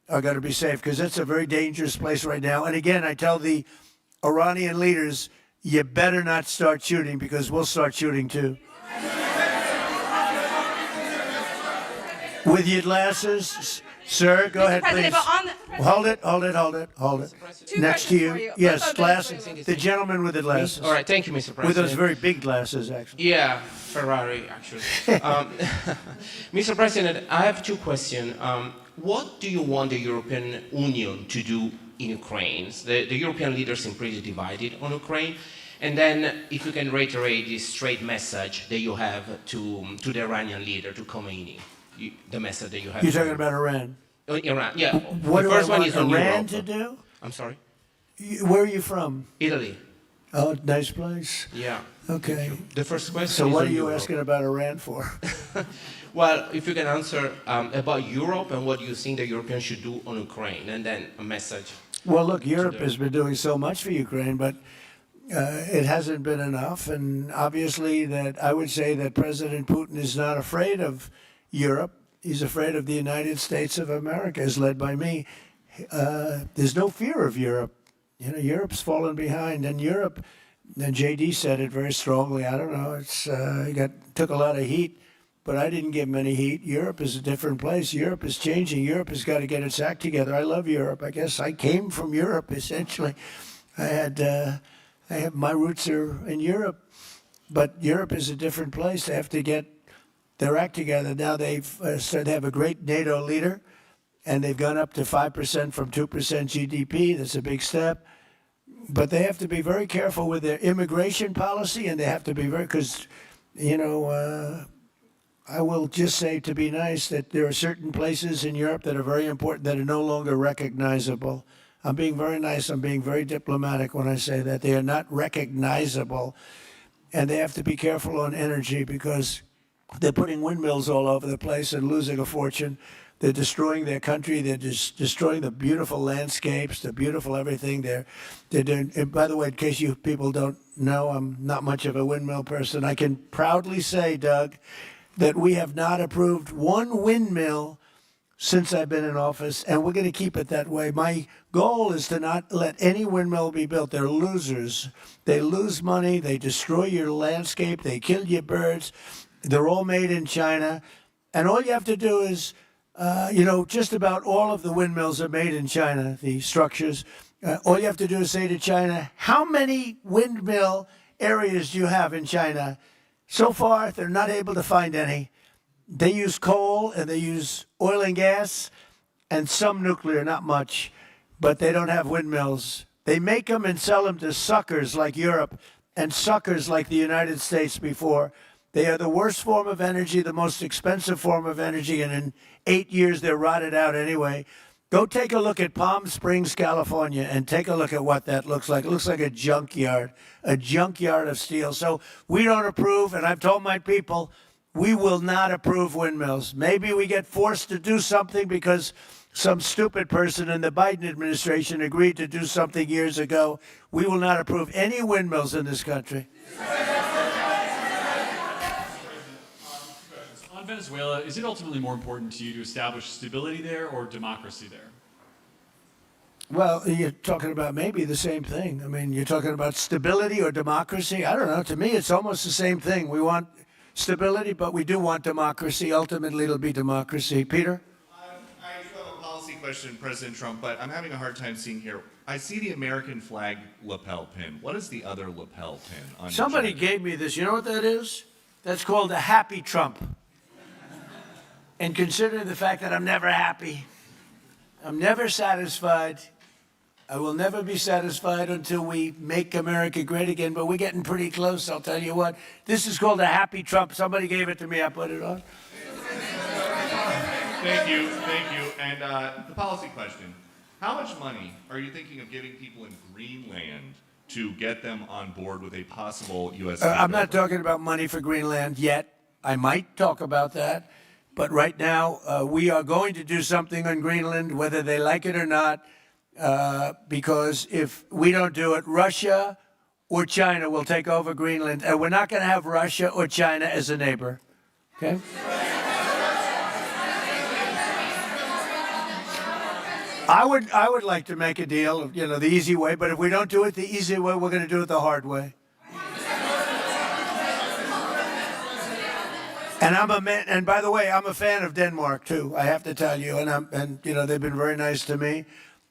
are going to be safe because it's a very dangerous place right now. And again, I tell the Iranian leaders, you better not start shooting because we'll start shooting too. With your glasses, sir, go ahead, please. Hold it. Next to you. Yes, glasses. The gentleman with the glasses. All right, thank you, Mr. President. With those very big glasses, actually. Yeah, Ferrari, actually. Mr. President, I have 2 questions. What do you want the European Union to do in Ukraine? The European leaders seem pretty divided on Ukraine. And then if you can reiterate this straight message that you have to the Iranian leader, to Khomeini, the message that you have. You're talking about Iran? Iran, yeah. What the do first I want one is on Iran Europe. to do? I'm sorry? Where are you from? Italy. Oh, nice place. Yeah. Okay. The first question So is what on are you Europe. asking about Iran for? Well, if you can answer about Europe and what you think the Europeans should do on Ukraine, and then a message. Well, look, Europe has been doing so much for Ukraine, but it hasn't been enough. And obviously that I would say that President Putin is not afraid of Europe. He's afraid of the United States of America, as led by me. There's no fear of Europe. You know, Europe's fallen behind, and Europe, and JD said it very strongly. I don't know, he took a lot of heat, but I didn't give him any heat. Europe is a different place. Europe is changing. Europe has got to get its act together. I love Europe. I guess I came from Europe, essentially. My roots are in Europe, but Europe is a different place. They have to get their act together. Now they've said they have a great NATO leader, and they've gone up to 5% from 2% GDP. That's a big step. But they have to be very careful with their immigration policy, and they have to be very, because, you know, I will just say, to be nice, that there are certain places in Europe that are very important that are no longer recognizable. I'm being very nice, I'm being very diplomatic when I say that. They are not recognizable, and they have to be careful on energy because they're putting windmills all over the place and losing a fortune. They're destroying their country. They're just destroying the beautiful landscapes, the beautiful everything. They're doing, and by the way, in case you people don't know, I'm not much of a windmill person. I can proudly say, Doug, that we have not approved one windmill since I've been in office, and we're going to keep it that way. My goal is to not let any windmill be built. They're losers. They lose money. They destroy your landscape. They kill your birds. They're all made in China. And all you have to do is, you know, just about all of the windmills are made in China, the structures. All you have to do is say to China, how many windmill areas do you have in China? So far, they're not able to find any. They use coal and they use oil and gas and some nuclear, not much, but they don't have windmills. They make them and sell them to suckers like Europe and suckers like the United States before. They are the worst form of energy, the most expensive form of energy, and in 8 years they're rotted out anyway. Go take a look at Palm Springs, California, and take a look at what that looks like. It looks like a junkyard of steel. So we don't approve, and I've told my people, we will not approve windmills. Maybe we get forced to do something because some stupid person in the Biden administration agreed to do something years ago. We will not approve any windmills in this country. On Venezuela, is it ultimately more important to you to establish stability there or democracy there? Well, you're talking about maybe the same thing. I mean, you're talking about stability or democracy. I don't know. To me, it's almost the same thing. We want stability, but we do want democracy. Ultimately, it'll be democracy. Peter? I do have a policy question, President Trump, but I'm having a hard time seeing here. I see the American flag lapel pin. What is the other lapel pin on Somebody your jacket? gave me this. You know what that is? That's called a happy Trump. And considering the fact that I'm never happy, I'm never satisfied, I will never be satisfied until we make America great again, but we're getting pretty close, I'll tell you what. This is called a happy Trump. Somebody gave it to me, I put it on. Thank you. And the policy question. How much money are you thinking of giving people in Greenland to get them on board with a possible U.S. I'm not talking about money for Greenland yet. I might talk about that. But right now, we are going to do something on Greenland, whether they like it or not, because if we don't do it, Russia or China will take over Greenland, and we're not going to have Russia or China as a neighbor. Okay? I would like to make a deal, you know, the easy way, but if we don't do it the easy way, we're going to do it the hard way. And by the way, I'm a fan of Denmark too. I have to tell you, and you know, they've been very nice to me.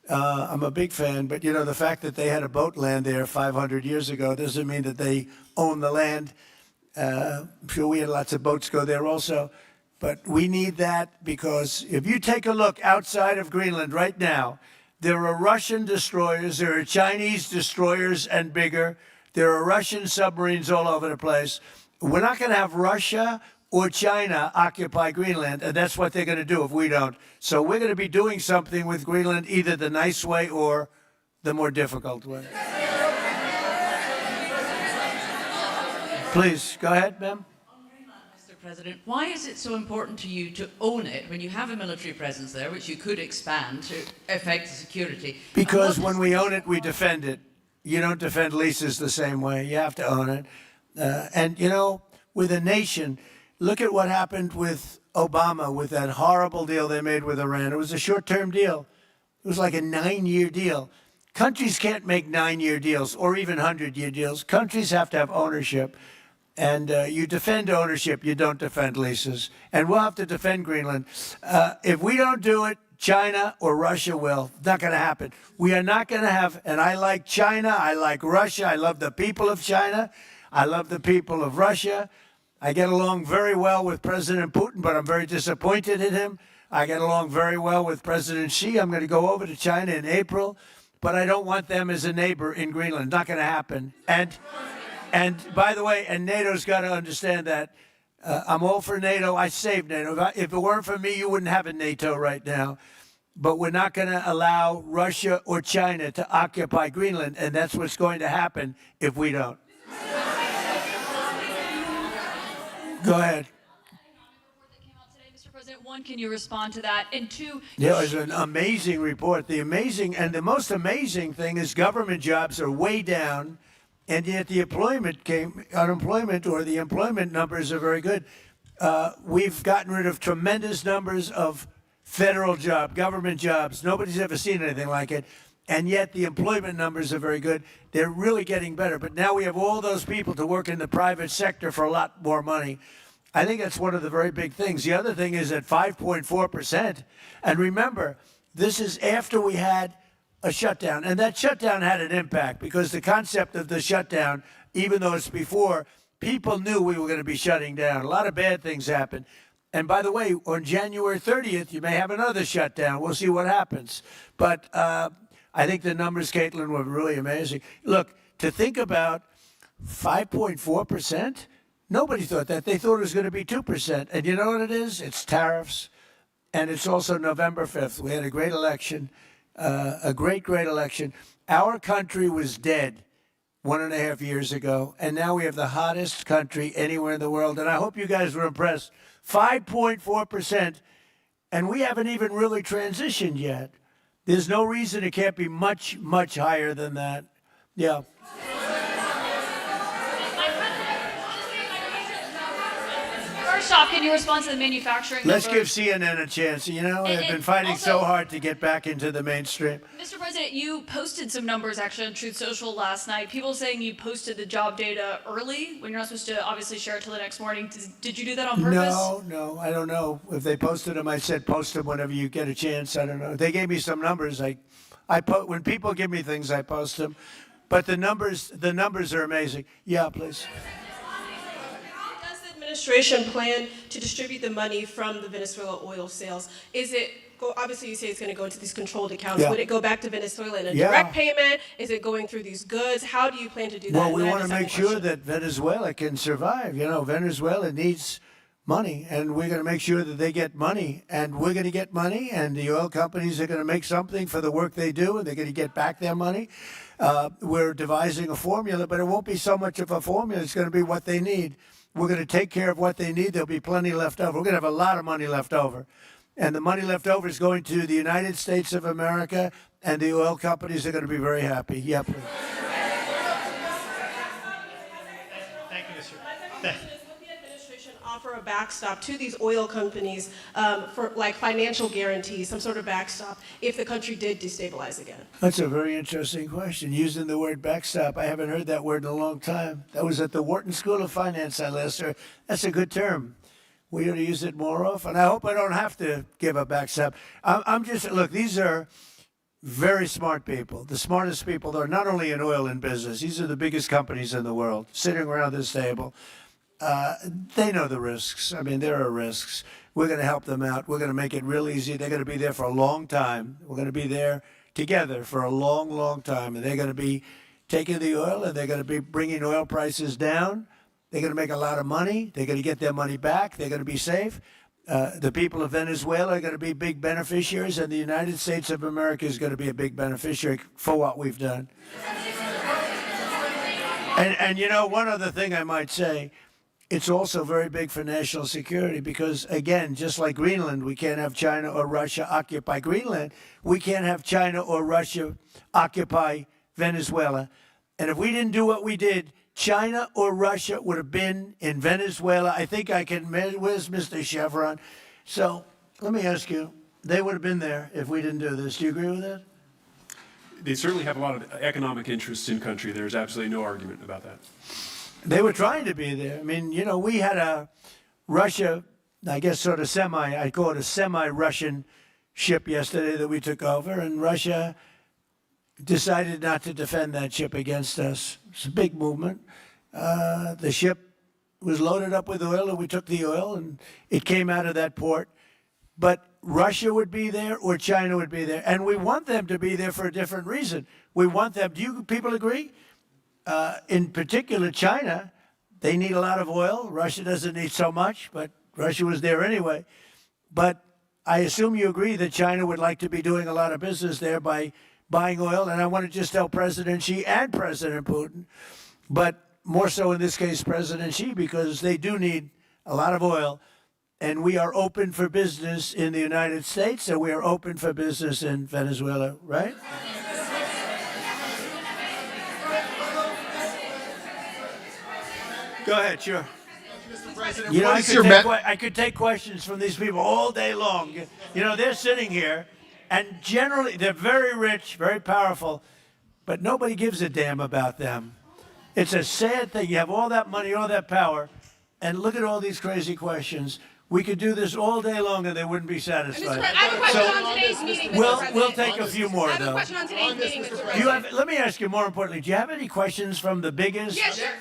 I'm a big fan, but you know, the fact that they had a boat land there 500 years ago doesn't mean that they own the land. I'm sure we had lots of boats go there also, but we need that because if you take a look outside of Greenland right now, there are Russian destroyers, there are Chinese destroyers and bigger, there are Russian submarines all over the place. We're not going to have Russia or China occupy Greenland, and that's what they're going to do if we don't. So we're going to be doing something with Greenland, either the nice way or the more difficult way. Please, go ahead, ma'am. Mr. President, why is it so important to you to own it when you have a military presence there, which you could expand to affect the security? Because when we own it, we defend it. You don't defend leases the same way. You have to own it. And, you know, with a nation, look at what happened with Obama, with that horrible deal they made with Iran. It was a short-term deal. It was like a 9-year deal. Countries can't make 9-year deals or even 100-year deals. Countries have to have ownership. And you defend ownership, you don't defend leases. And we'll have to defend Greenland. If we don't do it, China or Russia will. Not going to happen. We are not going to have, and I like China, I like Russia, I love the people of China, I love the people of Russia. I get along very well with President Putin, but I'm very disappointed in him. I get along very well with President Xi. I'm going to go over to China in April, but I don't want them as a neighbor in Greenland. Not going to happen. And by the way, and NATO's got to understand that. I'm all for NATO. I saved NATO. If it weren't for me, you wouldn't have a NATO right now. But we're not going to allow Russia or China to occupy Greenland, and that's what's going to happen if we don't. Go ahead. Mr. President, one, can you respond to that? And two, Yeah, it was an amazing report. The most amazing thing is government jobs are way down, and yet the unemployment or the employment numbers are very good. We've gotten rid of tremendous numbers of federal government jobs. Nobody's ever seen anything like it. And yet the employment numbers are very good. They're really getting better. But now we have all those people to work in the private sector for a lot more money. I think that's one of the very big things. The other thing is at 5.4%. And remember, this is after we had a shutdown. And that shutdown had an impact because the concept of the shutdown, even though it's before, people knew we were going to be shutting down. A lot of bad things happened. And by the way, on January 30th, you may have another shutdown. We'll see what happens. But I think the numbers, Caitlin, were really amazing. Look, to think about 5.4%, nobody thought that. They thought it was going to be 2%. And you know what it is? It's tariffs. And it's also November 5th. We had a great election, a great election. Our country was dead 1.5 years ago. And now we have the hottest country anywhere in the world. And I hope you guys were impressed. 5.4%. And we haven't even really transitioned yet. There's no reason it can't be much, much higher than that. Yeah. first off, can you respond to the manufacturing Let's give numbers? CNN a chance. You know, they've been fighting so hard to get back into the mainstream. Mr. President, you posted some numbers actually on Truth Social last night. People saying you posted the job data early when you're not supposed to obviously share it till the next morning. Did you do that on purpose? No, I don't know. If they posted them, I said post them whenever you get a chance. I don't know. They gave me some numbers. When people give me things, I post them. But the numbers are amazing. Yeah, please. Does the administration plan to distribute the money from the Venezuela oil sales? Is it, obviously you say it's going to go into these controlled accounts. Yeah. Would it go back to Venezuela in a Yeah. direct payment? Is it going through these goods? How do you plan to do that? Well, And we then I have want to a make second sure question. that Venezuela can survive. You know, Venezuela needs money, and we're going to make sure that they get money, and we're going to get money, and the oil companies are going to make something for the work they do, and they're going to get back their money. We're devising a formula, but it won't be so much of a formula. It's going to be what they need. We're going to take care of what they need. There'll be plenty left over. We're going to have a lot of money left over. And the money left over is going to the United States of America, and the oil companies are going to be very happy. Yeah, please. Thank you, Mr. Would the administration offer a backstop to these oil companies for like financial guarantees, some sort of backstop, if the country did destabilize again? That's a very interesting question. Using the word backstop, I haven't heard that word in a long time. That was at the Wharton School of Finance I last heard. That's a good term. We ought to use it more often. I hope I don't have to give a backstop. Look, these are very smart people, the smartest people. They're not only in oil and business. These are the biggest companies in the world sitting around this table. They know the risks. I mean, there are risks. We're going to help them out. We're going to make it real easy. They're going to be there for a long time. We're going to be there together for a long, long time. And they're going to be taking the oil, and they're going to be bringing oil prices down. They're going to make a lot of money. They're going to get their money back. They're going to be safe. The people of Venezuela are going to be big beneficiaries, and the United States of America is going to be a big beneficiary for what we've done. And you know, one other thing I might say, it's also very big for national security because, again, just like Greenland, we can't have China or Russia occupy Greenland. We can't have China or Russia occupy Venezuela. And if we didn't do what we did, China or Russia would have been in Venezuela. I think I can measure. Where's Mr. Chevron? So let me ask you, they would have been there if we didn't do this. Do you agree with that? They certainly have a lot of economic interests in country. There's absolutely no argument about that. They were trying to be there. I mean, you know, we had a Russia, I guess sort of I call it a semi-Russian ship yesterday that we took over, and Russia decided not to defend that ship against us. It's a big movement. The ship was loaded up with oil, and we took the oil, and it came out of that port. But Russia would be there or China would be there. And we want them to be there for a different reason. We want them, do you people agree? In particular, China, they need a lot of oil. Russia doesn't need so much, but Russia was there anyway. But I assume you agree that China would like to be doing a lot of business there by buying oil. And I want to just tell President Xi and President Putin, but more so in this case, President Xi, because they do need a lot of oil. And we are open for business in the United States, and we are open for business in Venezuela, right? Go ahead, sure. You know, I could take questions from these people all day long. You know, they're sitting here, and generally they're very rich, very powerful, but nobody gives a damn about them. It's a sad thing. You have all that money, all that power, and look at all these crazy questions. We could do this all day long and they wouldn't be satisfied. I have a question on today's meeting, Mr. President. We'll take a few more, though. I have a question on today's meeting, Mr. President. Let me ask you more importantly, do you have any questions from the biggest? Yes, sir.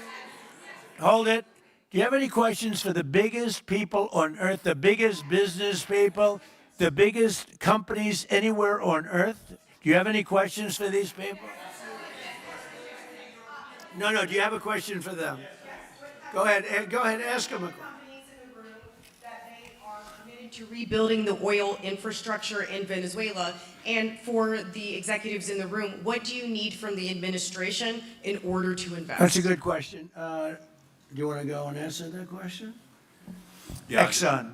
Hold it. Do you have any questions for the biggest people on earth, the biggest business people, the biggest companies anywhere on earth? Do you have any questions for these people? No, do you have a question for them? Go ahead, ask them a question. To rebuilding the oil infrastructure in Venezuela, and for the executives in the room, what do you need from the administration in order to invest? That's a good question. Do you want to go and answer that question? Yeah, Exxon,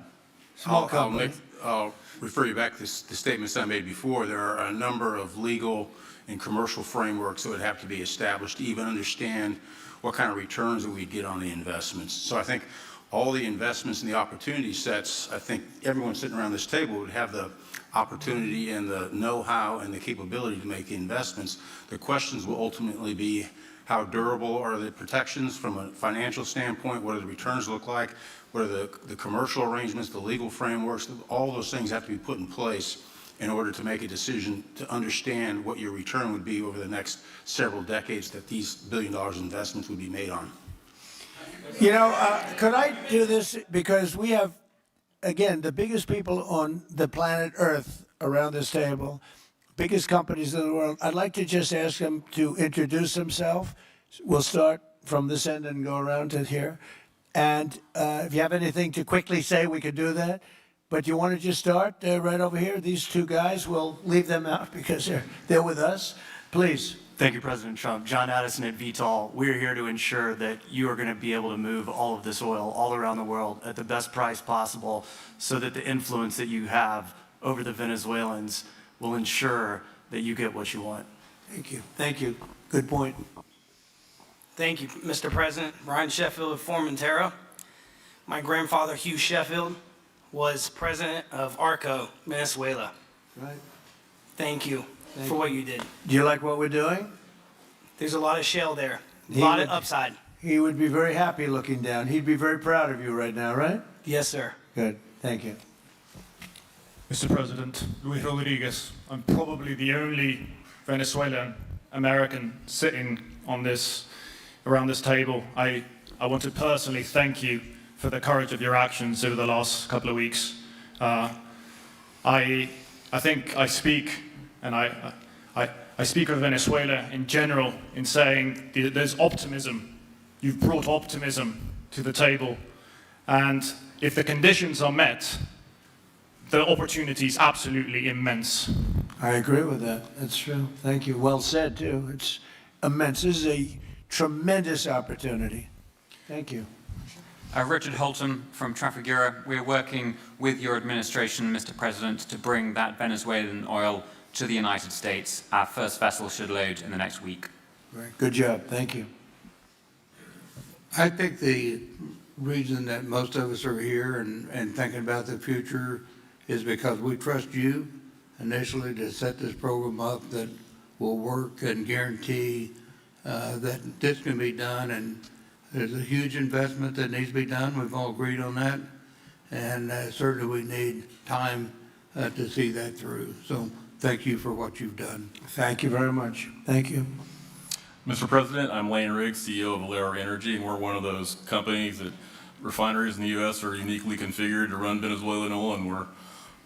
small company. I'll refer you back to the statements I made before. There are a number of legal and commercial frameworks that would have to be established to even understand what kind of returns that we'd get on the investments. So I think all the investments and the opportunity sets, I think everyone sitting around this table would have the opportunity and the know-how and the capability to make the investments. The questions will ultimately be, how durable are the protections from a financial standpoint? What do the returns look like? What are the commercial arrangements, the legal frameworks? All those things have to be put in place in order to make a decision to understand what your return would be over the next several decades that these $1 billion investments would be made on. You know, could I do this? Because we have, again, the biggest people on the planet Earth around this table, biggest companies in the world. I'd like to just ask them to introduce themselves. We'll start from this end and go around to here. And if you have anything to quickly say, we could do that. But you want to just start right over here? These two guys, we'll leave them out because they're with us. Please. Thank you, President Trump. John Addison at VTOL. We're here to ensure that you are going to be able to move all of this oil all around the world at the best price possible so that the influence that you have over the Venezuelans will ensure that you get what you want. Thank you. Thank you. Good point. Thank you, Mr. President. Brian Sheffield of Formentera. My grandfather, Hugh Sheffield, was president of ARCO, Venezuela. Right. Thank you for what you did. Do you like what we're doing? There's a lot of shale there, a lot of upside. He would be very happy looking down. He'd be very proud of you right now, right? Yes, sir. Good. Thank you. Mr. President, Luis Rodriguez, I'm probably the only Venezuelan American sitting on around this table. I want to personally thank you for the courage of your actions over the last couple of weeks. I think I speak, and I speak of Venezuela in general in saying there's optimism. You've brought optimism to the table, and if the conditions are met, the opportunity is absolutely immense. I agree with that. That's true. Thank you. Well said, too. It's immense. This is a tremendous opportunity. Thank you. Richard Holton from Trafigura. We're working with your administration, Mr. President, to bring that Venezuelan oil to the United States. Our first vessel should load in the next week. Right. Good job. Thank you. I think the reason that most of us are here and thinking about the future is because we trust you initially to set this program up that will work and guarantee that this can be done. And there's a huge investment that needs to be done. We've all agreed on that. And certainly we need time to see that through. So thank you for what you've done. Thank you very much. Thank you. Mr. President, I'm Lane Riggs, CEO of Valero Energy, and we're one of those companies that refineries in the U.S. are uniquely configured to run Venezuelan oil, and we're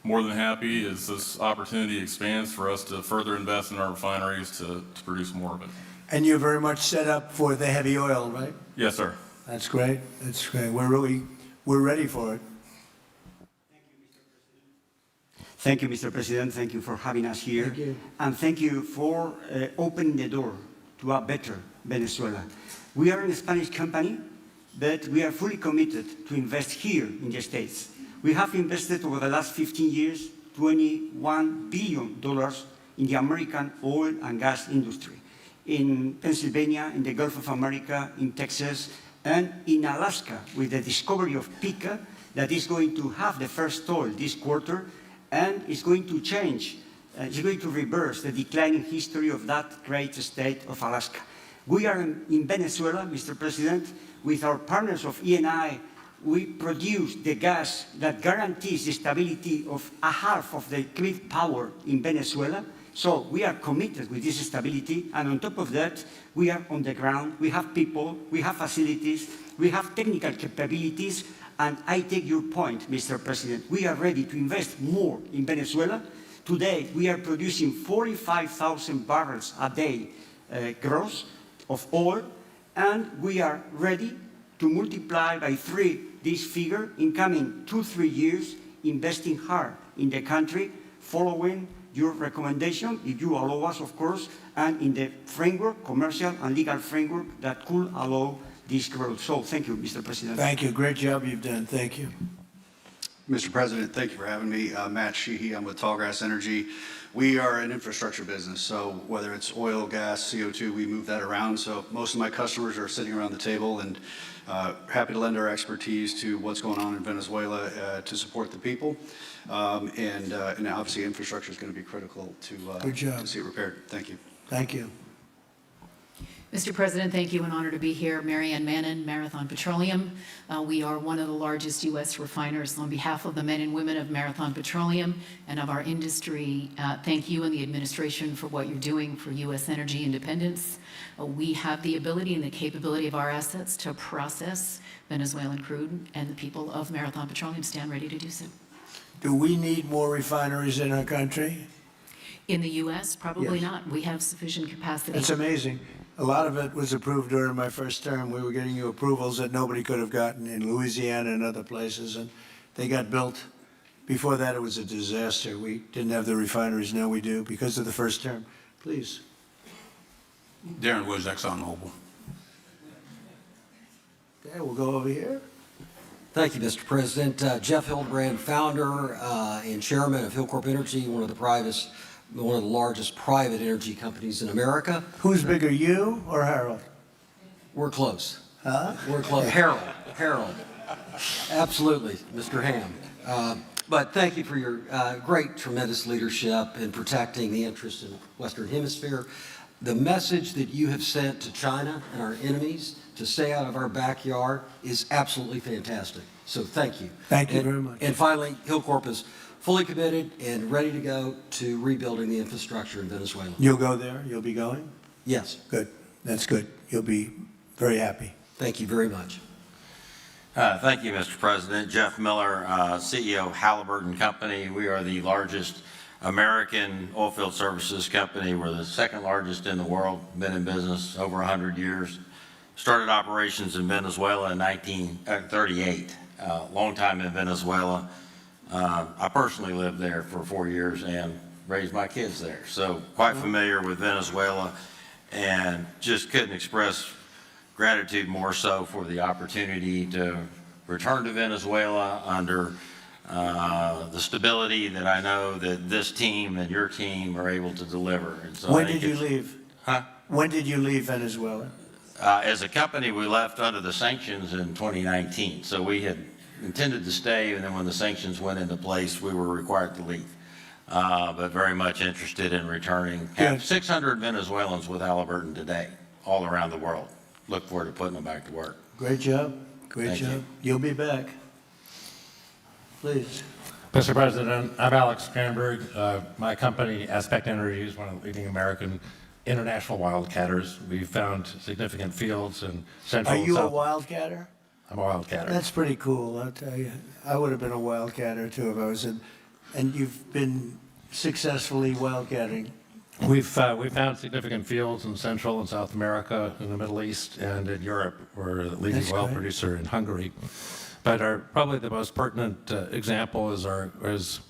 more than happy as this opportunity expands for us to further invest in our refineries to produce more of it. And you're very much set up for the heavy oil, right? Yes, sir. That's great. That's great. We're ready for it. Thank you, Mr. President. Thank you for having us here. Thank you. And thank you for opening the door to a better Venezuela. We are a Spanish company, but we are fully committed to invest here in the States. We have invested over the last 15 years $21 billion in the American oil and gas industry, in Pennsylvania, in the Gulf of America, in Texas, and in Alaska with the discovery of Pica that is going to have the first oil this quarter and is going to change, is going to reverse the declining history of that great state of Alaska. We are in Venezuela, Mr. President, with our partners of ENI. We produce the gas that guarantees the stability of a half of the grid power in Venezuela. So we are committed with this stability, and on top of that, we are on the ground, we have people, we have facilities, we have technical capabilities, and I take your point, Mr. President. We are ready to invest more in Venezuela. Today, we are producing 45,000 barrels a day gross of oil, and we are ready to multiply by 3 this figure in coming 2-3 years, investing hard in the country, following your recommendation, if you allow us, of course, and in the framework, commercial and legal framework that could allow this growth. So thank you, Mr. President. Thank you. Great job you've done. Thank you. Mr. President, thank you for having me. Matt Sheehy, I'm with Tallgrass Energy. We are an infrastructure business, so whether it's oil, gas, CO2, we move that around. So most of my customers are sitting around the table and happy to lend our expertise to what's going on in Venezuela to support the people. And obviously infrastructure is going to be critical to see it repaired. Thank you. Thank you. Mr. President, thank you. An honor to be here. Mary Ann Mannon, Marathon Petroleum. We are one of the largest U.S. refiners. On behalf of the men and women of Marathon Petroleum and of our industry, thank you and the administration for what you're doing for U.S. energy independence. We have the ability and the capability of our assets to process Venezuelan crude, and the people of Marathon Petroleum stand ready to do so. Do we need more refineries in our country? In the U.S., probably Yes. not. We have sufficient capacity. It's amazing. A lot of it was approved during my first term. We were getting you approvals that nobody could have gotten in Louisiana and other places, and they got built. Before that, it was a disaster. We didn't have the refineries. Now we do because of the first term. Please. Darren Woods, ExxonMobil. Okay, we'll go over here. Thank you, Mr. President. Jeff Hildebrand, founder and chairman of Hillcorp Energy, one of the largest private energy companies in America. Who's bigger, you or Harold? We're close. Huh? We're close. Harold. Absolutely, Mr. Ham. But thank you for your great, tremendous leadership in protecting the interests in the Western Hemisphere. The message that you have sent to China and our enemies to stay out of our backyard is absolutely fantastic. So thank you. Thank you very much. And finally, Hillcorp is fully committed and ready to go to rebuilding the infrastructure in Venezuela. You'll go there? You'll be going? Yes. Good. That's good. You'll be very happy. Thank you very much. Thank you, Mr. President. Jeff Miller, CEO of Halliburton Company. We are the largest American oilfield services company. We're the second largest in the world, been in business over 100 years. Started operations in Venezuela in 1938, long time in Venezuela. I personally lived there for 4 years and raised my kids there. So quite familiar with Venezuela, and just couldn't express gratitude more so for the opportunity to return to Venezuela under the stability that I know that this team and your team are able to deliver. And so When did you leave? Huh? When did you leave Venezuela? As a company, we left under the sanctions in 2019. So we had intended to stay, and then when the sanctions went into place, we were required to leave. But very much interested in returning. Have 600 Venezuelans with Halliburton today, all around the world. Look forward to putting them back to work. Great job. Great Thank job. you. You'll be back. Please. Mr. President, I'm Alex Granberg. My company, Aspect Energy, is one of the leading American international wildcatters. We've found significant fields in central Are and you a south. wildcatter? I'm a wildcatter. That's pretty cool, I'll tell you. I would have been a wildcatter too if I was in And you've been successfully wildcatting. We've found significant fields in Central and South America, in the Middle East, and in Europe. We're the leading oil producer in Hungary. But probably the most pertinent example is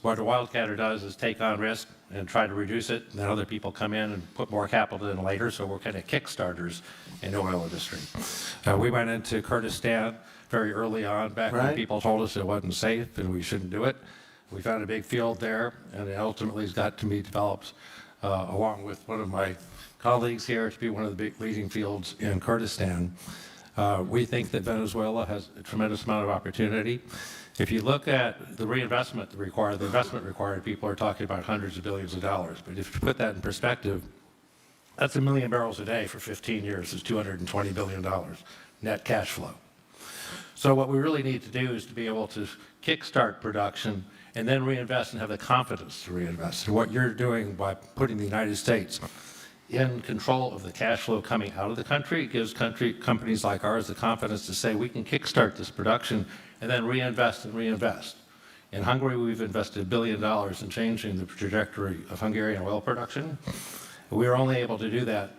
what a wildcatter does is take on risk and try to reduce it, and then other people come in and put more capital in later, so we're kind of kickstarters in the oil industry. We went into Kurdistan very early on, back when people told us it wasn't safe and we shouldn't do it. We found a big field there, and it ultimately has got to be developed along with one of my colleagues here to be one of the big leading fields in Kurdistan. We think that Venezuela has a tremendous amount of opportunity. If you look at the reinvestment required, the investment required, people are talking about hundreds of billions of dollars. But if you put that in perspective, that's 1 million barrels a day for 15 years is $220 billion net cash flow. So what we really need to do is to be able to kickstart production and then reinvest and have the confidence to reinvest. So what you're doing by putting the United States in control of the cash flow coming out of the country, it gives companies like ours the confidence to say we can kickstart this production and then reinvest and reinvest. In Hungary, we've invested $1 billion in changing the trajectory of Hungarian oil production. We were only able to do that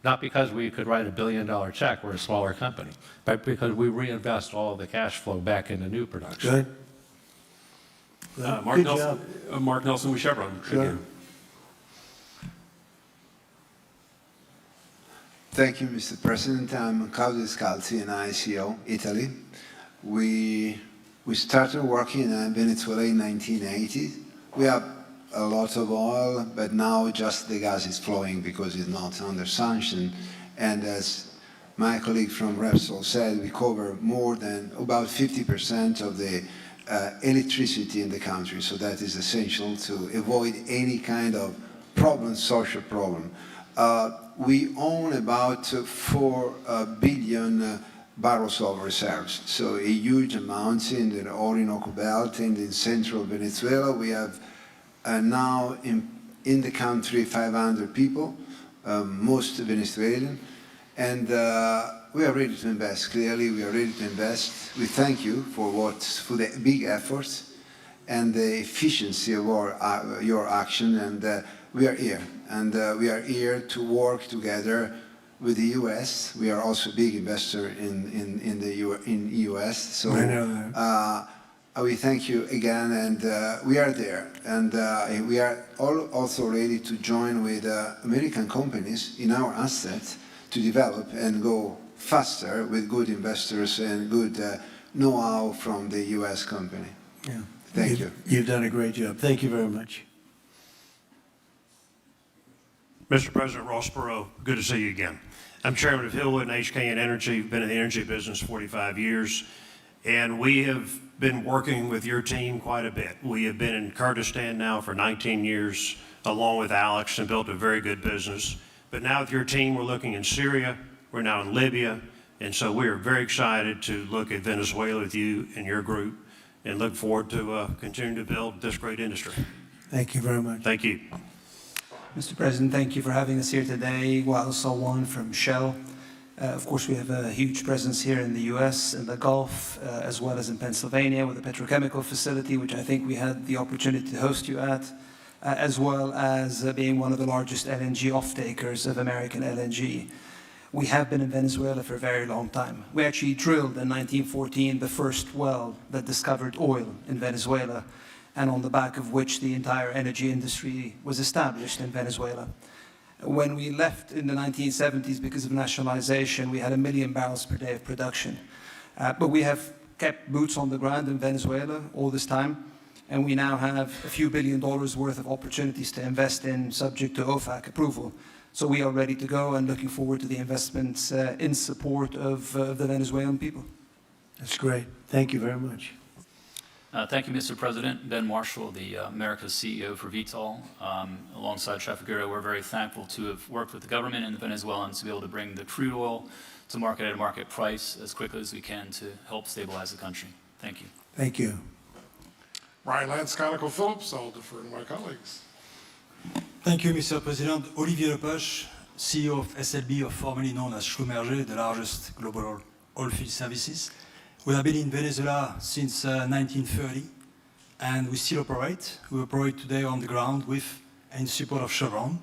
not because we could write a $1 billion check, we're a smaller company, but because we reinvest all of the cash flow back into new production. Good. Mark Nelson with Chevron. Sure. Thank you, Mr. President. I'm Claudio Scalzi in ICO, Italy. We started working in Venezuela in 1980. We have a lot of oil, but now just the gas is flowing because it's not under sanction. And as my colleague from Repsol said, we cover more than about 50% of the electricity in the country. So that is essential to avoid any kind of problem, social problem. We own about 4 billion barrels of reserves, so a huge amount in the Orinoco Belt and in central Venezuela. We have now in the country 500 people, most Venezuelan, and we are ready to invest. Clearly, we are ready to invest. We thank you for the big efforts and the efficiency of your action, and we are here. And we are here to work together with the U.S. We are also a big investor in the U.S. So I know that. We thank you again, and we are there. And we are also ready to join with American companies in our assets to develop and go faster with good investors and good know-how from the U.S. company. Yeah. Thank you. You've done a great job. Thank you very much. Mr. President Ross Perot, good to see you again. I'm chairman of Hillwood and HKN Energy. Been in the energy business 45 years, and we have been working with your team quite a bit. We have been in Kurdistan now for 19 years, along with Alex, and built a very good business. But now with your team, we're looking in Syria, we're now in Libya, and so we are very excited to look at Venezuela with you and your group, and look forward to continuing to build this great industry. Thank you very much. Thank you. Mr. President, thank you for having us here today. Wael Salwan from Shell. Of course, we have a huge presence here in the U.S., in the Gulf, as well as in Pennsylvania with a petrochemical facility, which I think we had the opportunity to host you at, as well as being one of the largest LNG off-takers of American LNG. We have been in Venezuela for a very long time. We actually drilled in 1914 the first well that discovered oil in Venezuela, and on the back of which the entire energy industry was established in Venezuela. When we left in the 1970s because of nationalization, we had 1 million barrels per day of production. But we have kept boots on the ground in Venezuela all this time, and we now have a few $1 billion worth of opportunities to invest in, subject to OFAC approval. So we are ready to go and looking forward to the investments in support of the Venezuelan people. That's great. Thank you very much. Thank you, Mr. President. Ben Marshall, the America's CEO for Vitol. Alongside Trafigura, we're very thankful to have worked with the government and the Venezuelans to be able to bring the crude oil to market at a market price as quickly as we can to help stabilize the country. Thank you. Thank you. Brian Lance, ConocoPhillips. I'll defer to my colleagues. Thank you, Mr. President. Olivier Lepage, CEO of SLB, or formerly known as Schlumberger, the largest global oilfield services. We have been in Venezuela since 1930, and we still operate. We operate today on the ground with and in support of Chevron.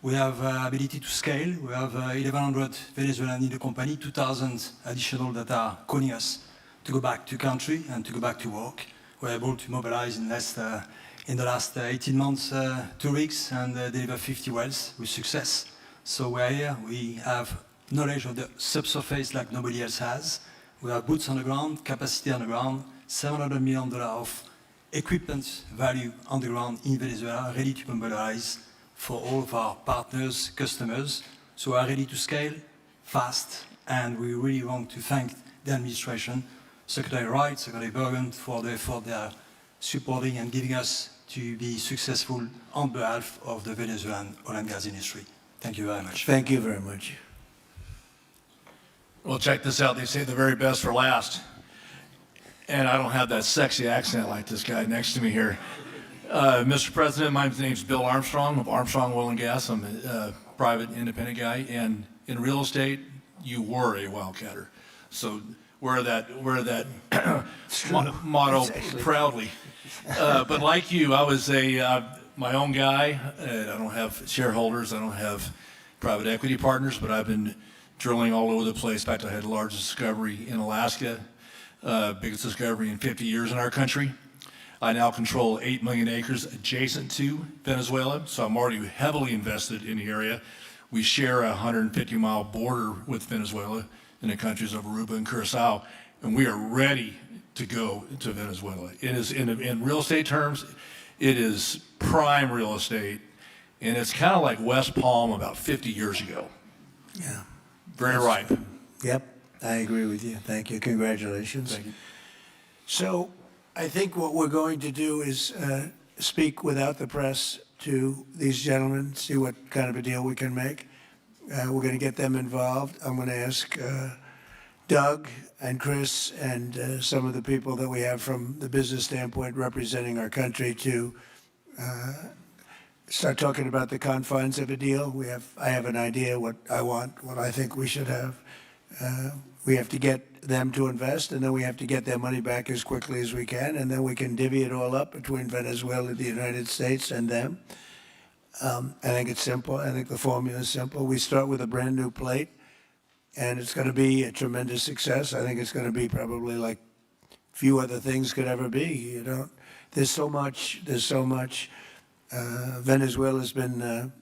We have ability to scale. We have 1,100 Venezuelan in the company, 2,000 additional that are calling us to go back to country and to go back to work. We're able to mobilize in the last 18 months 2 rigs and deliver 50 wells with success. So we're here. We have knowledge of the subsurface like nobody else has. We have boots on the ground, capacity on the ground, $700 million of equipment value on the ground in Venezuela, ready to mobilize for all of our partners, customers. So we are ready to scale fast, and we really want to thank the administration, Secretary Wright, Secretary Bergen, for the effort they are supporting and giving us to be successful on behalf of the Venezuelan oil and gas industry. Thank you very much. Thank you very much. Well, check this out. They say the very best for last. And I don't have that sexy accent like this guy next to me here. Mr. President, my name's Bill Armstrong of Armstrong Oil and Gas. I'm a private independent guy. And in real estate, you were a wildcatter. So wear that motto proudly. But like you, I was my own guy. I don't have shareholders. I don't have private equity partners, but I've been drilling all over the place. In fact, I had the largest discovery in Alaska, biggest discovery in 50 years in our country. I now control 8 million acres adjacent to Venezuela, so I'm already heavily invested in the area. We share a 150-mile border with Venezuela in the countries of Aruba and Curacao, and we are ready to go to Venezuela. It is, in real estate terms, it is prime real estate, and it's kind of like West Palm about 50 years ago. Yeah. Very ripe. Yep, I agree with you. Thank you. Congratulations. Thank you. So I think what we're going to do is speak without the press to these gentlemen, see what kind of a deal we can make. We're going to get them involved. I'm going to ask Doug and Chris and some of the people that we have from the business standpoint representing our country to start talking about the confines of a deal. I have an idea what I want, what I think we should have. We have to get them to invest, and then we have to get their money back as quickly as we can, and then we can divvy it all up between Venezuela, the United States, and them. I think it's simple. I think the formula is simple. We start with a brand new plate, and it's going to be a tremendous success. I think it's going to be probably like few other things could ever be. There's so much. Venezuela's been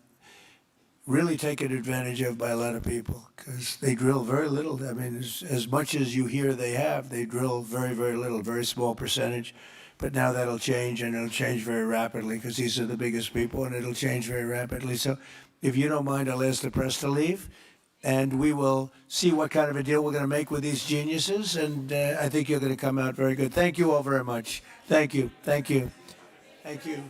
really taken advantage of by a lot of people because they drill very little. I mean, as much as you hear they drill very, very little, very small percentage. But now that'll change, and it'll change very rapidly because these are the biggest people, and it'll change very rapidly. So if you don't mind, I'll ask the press to leave, and we will see what kind of a deal we're going to make with these geniuses, and I think you're going to come out very good. Thank you all very much. Thank you. Thank you. Thank you.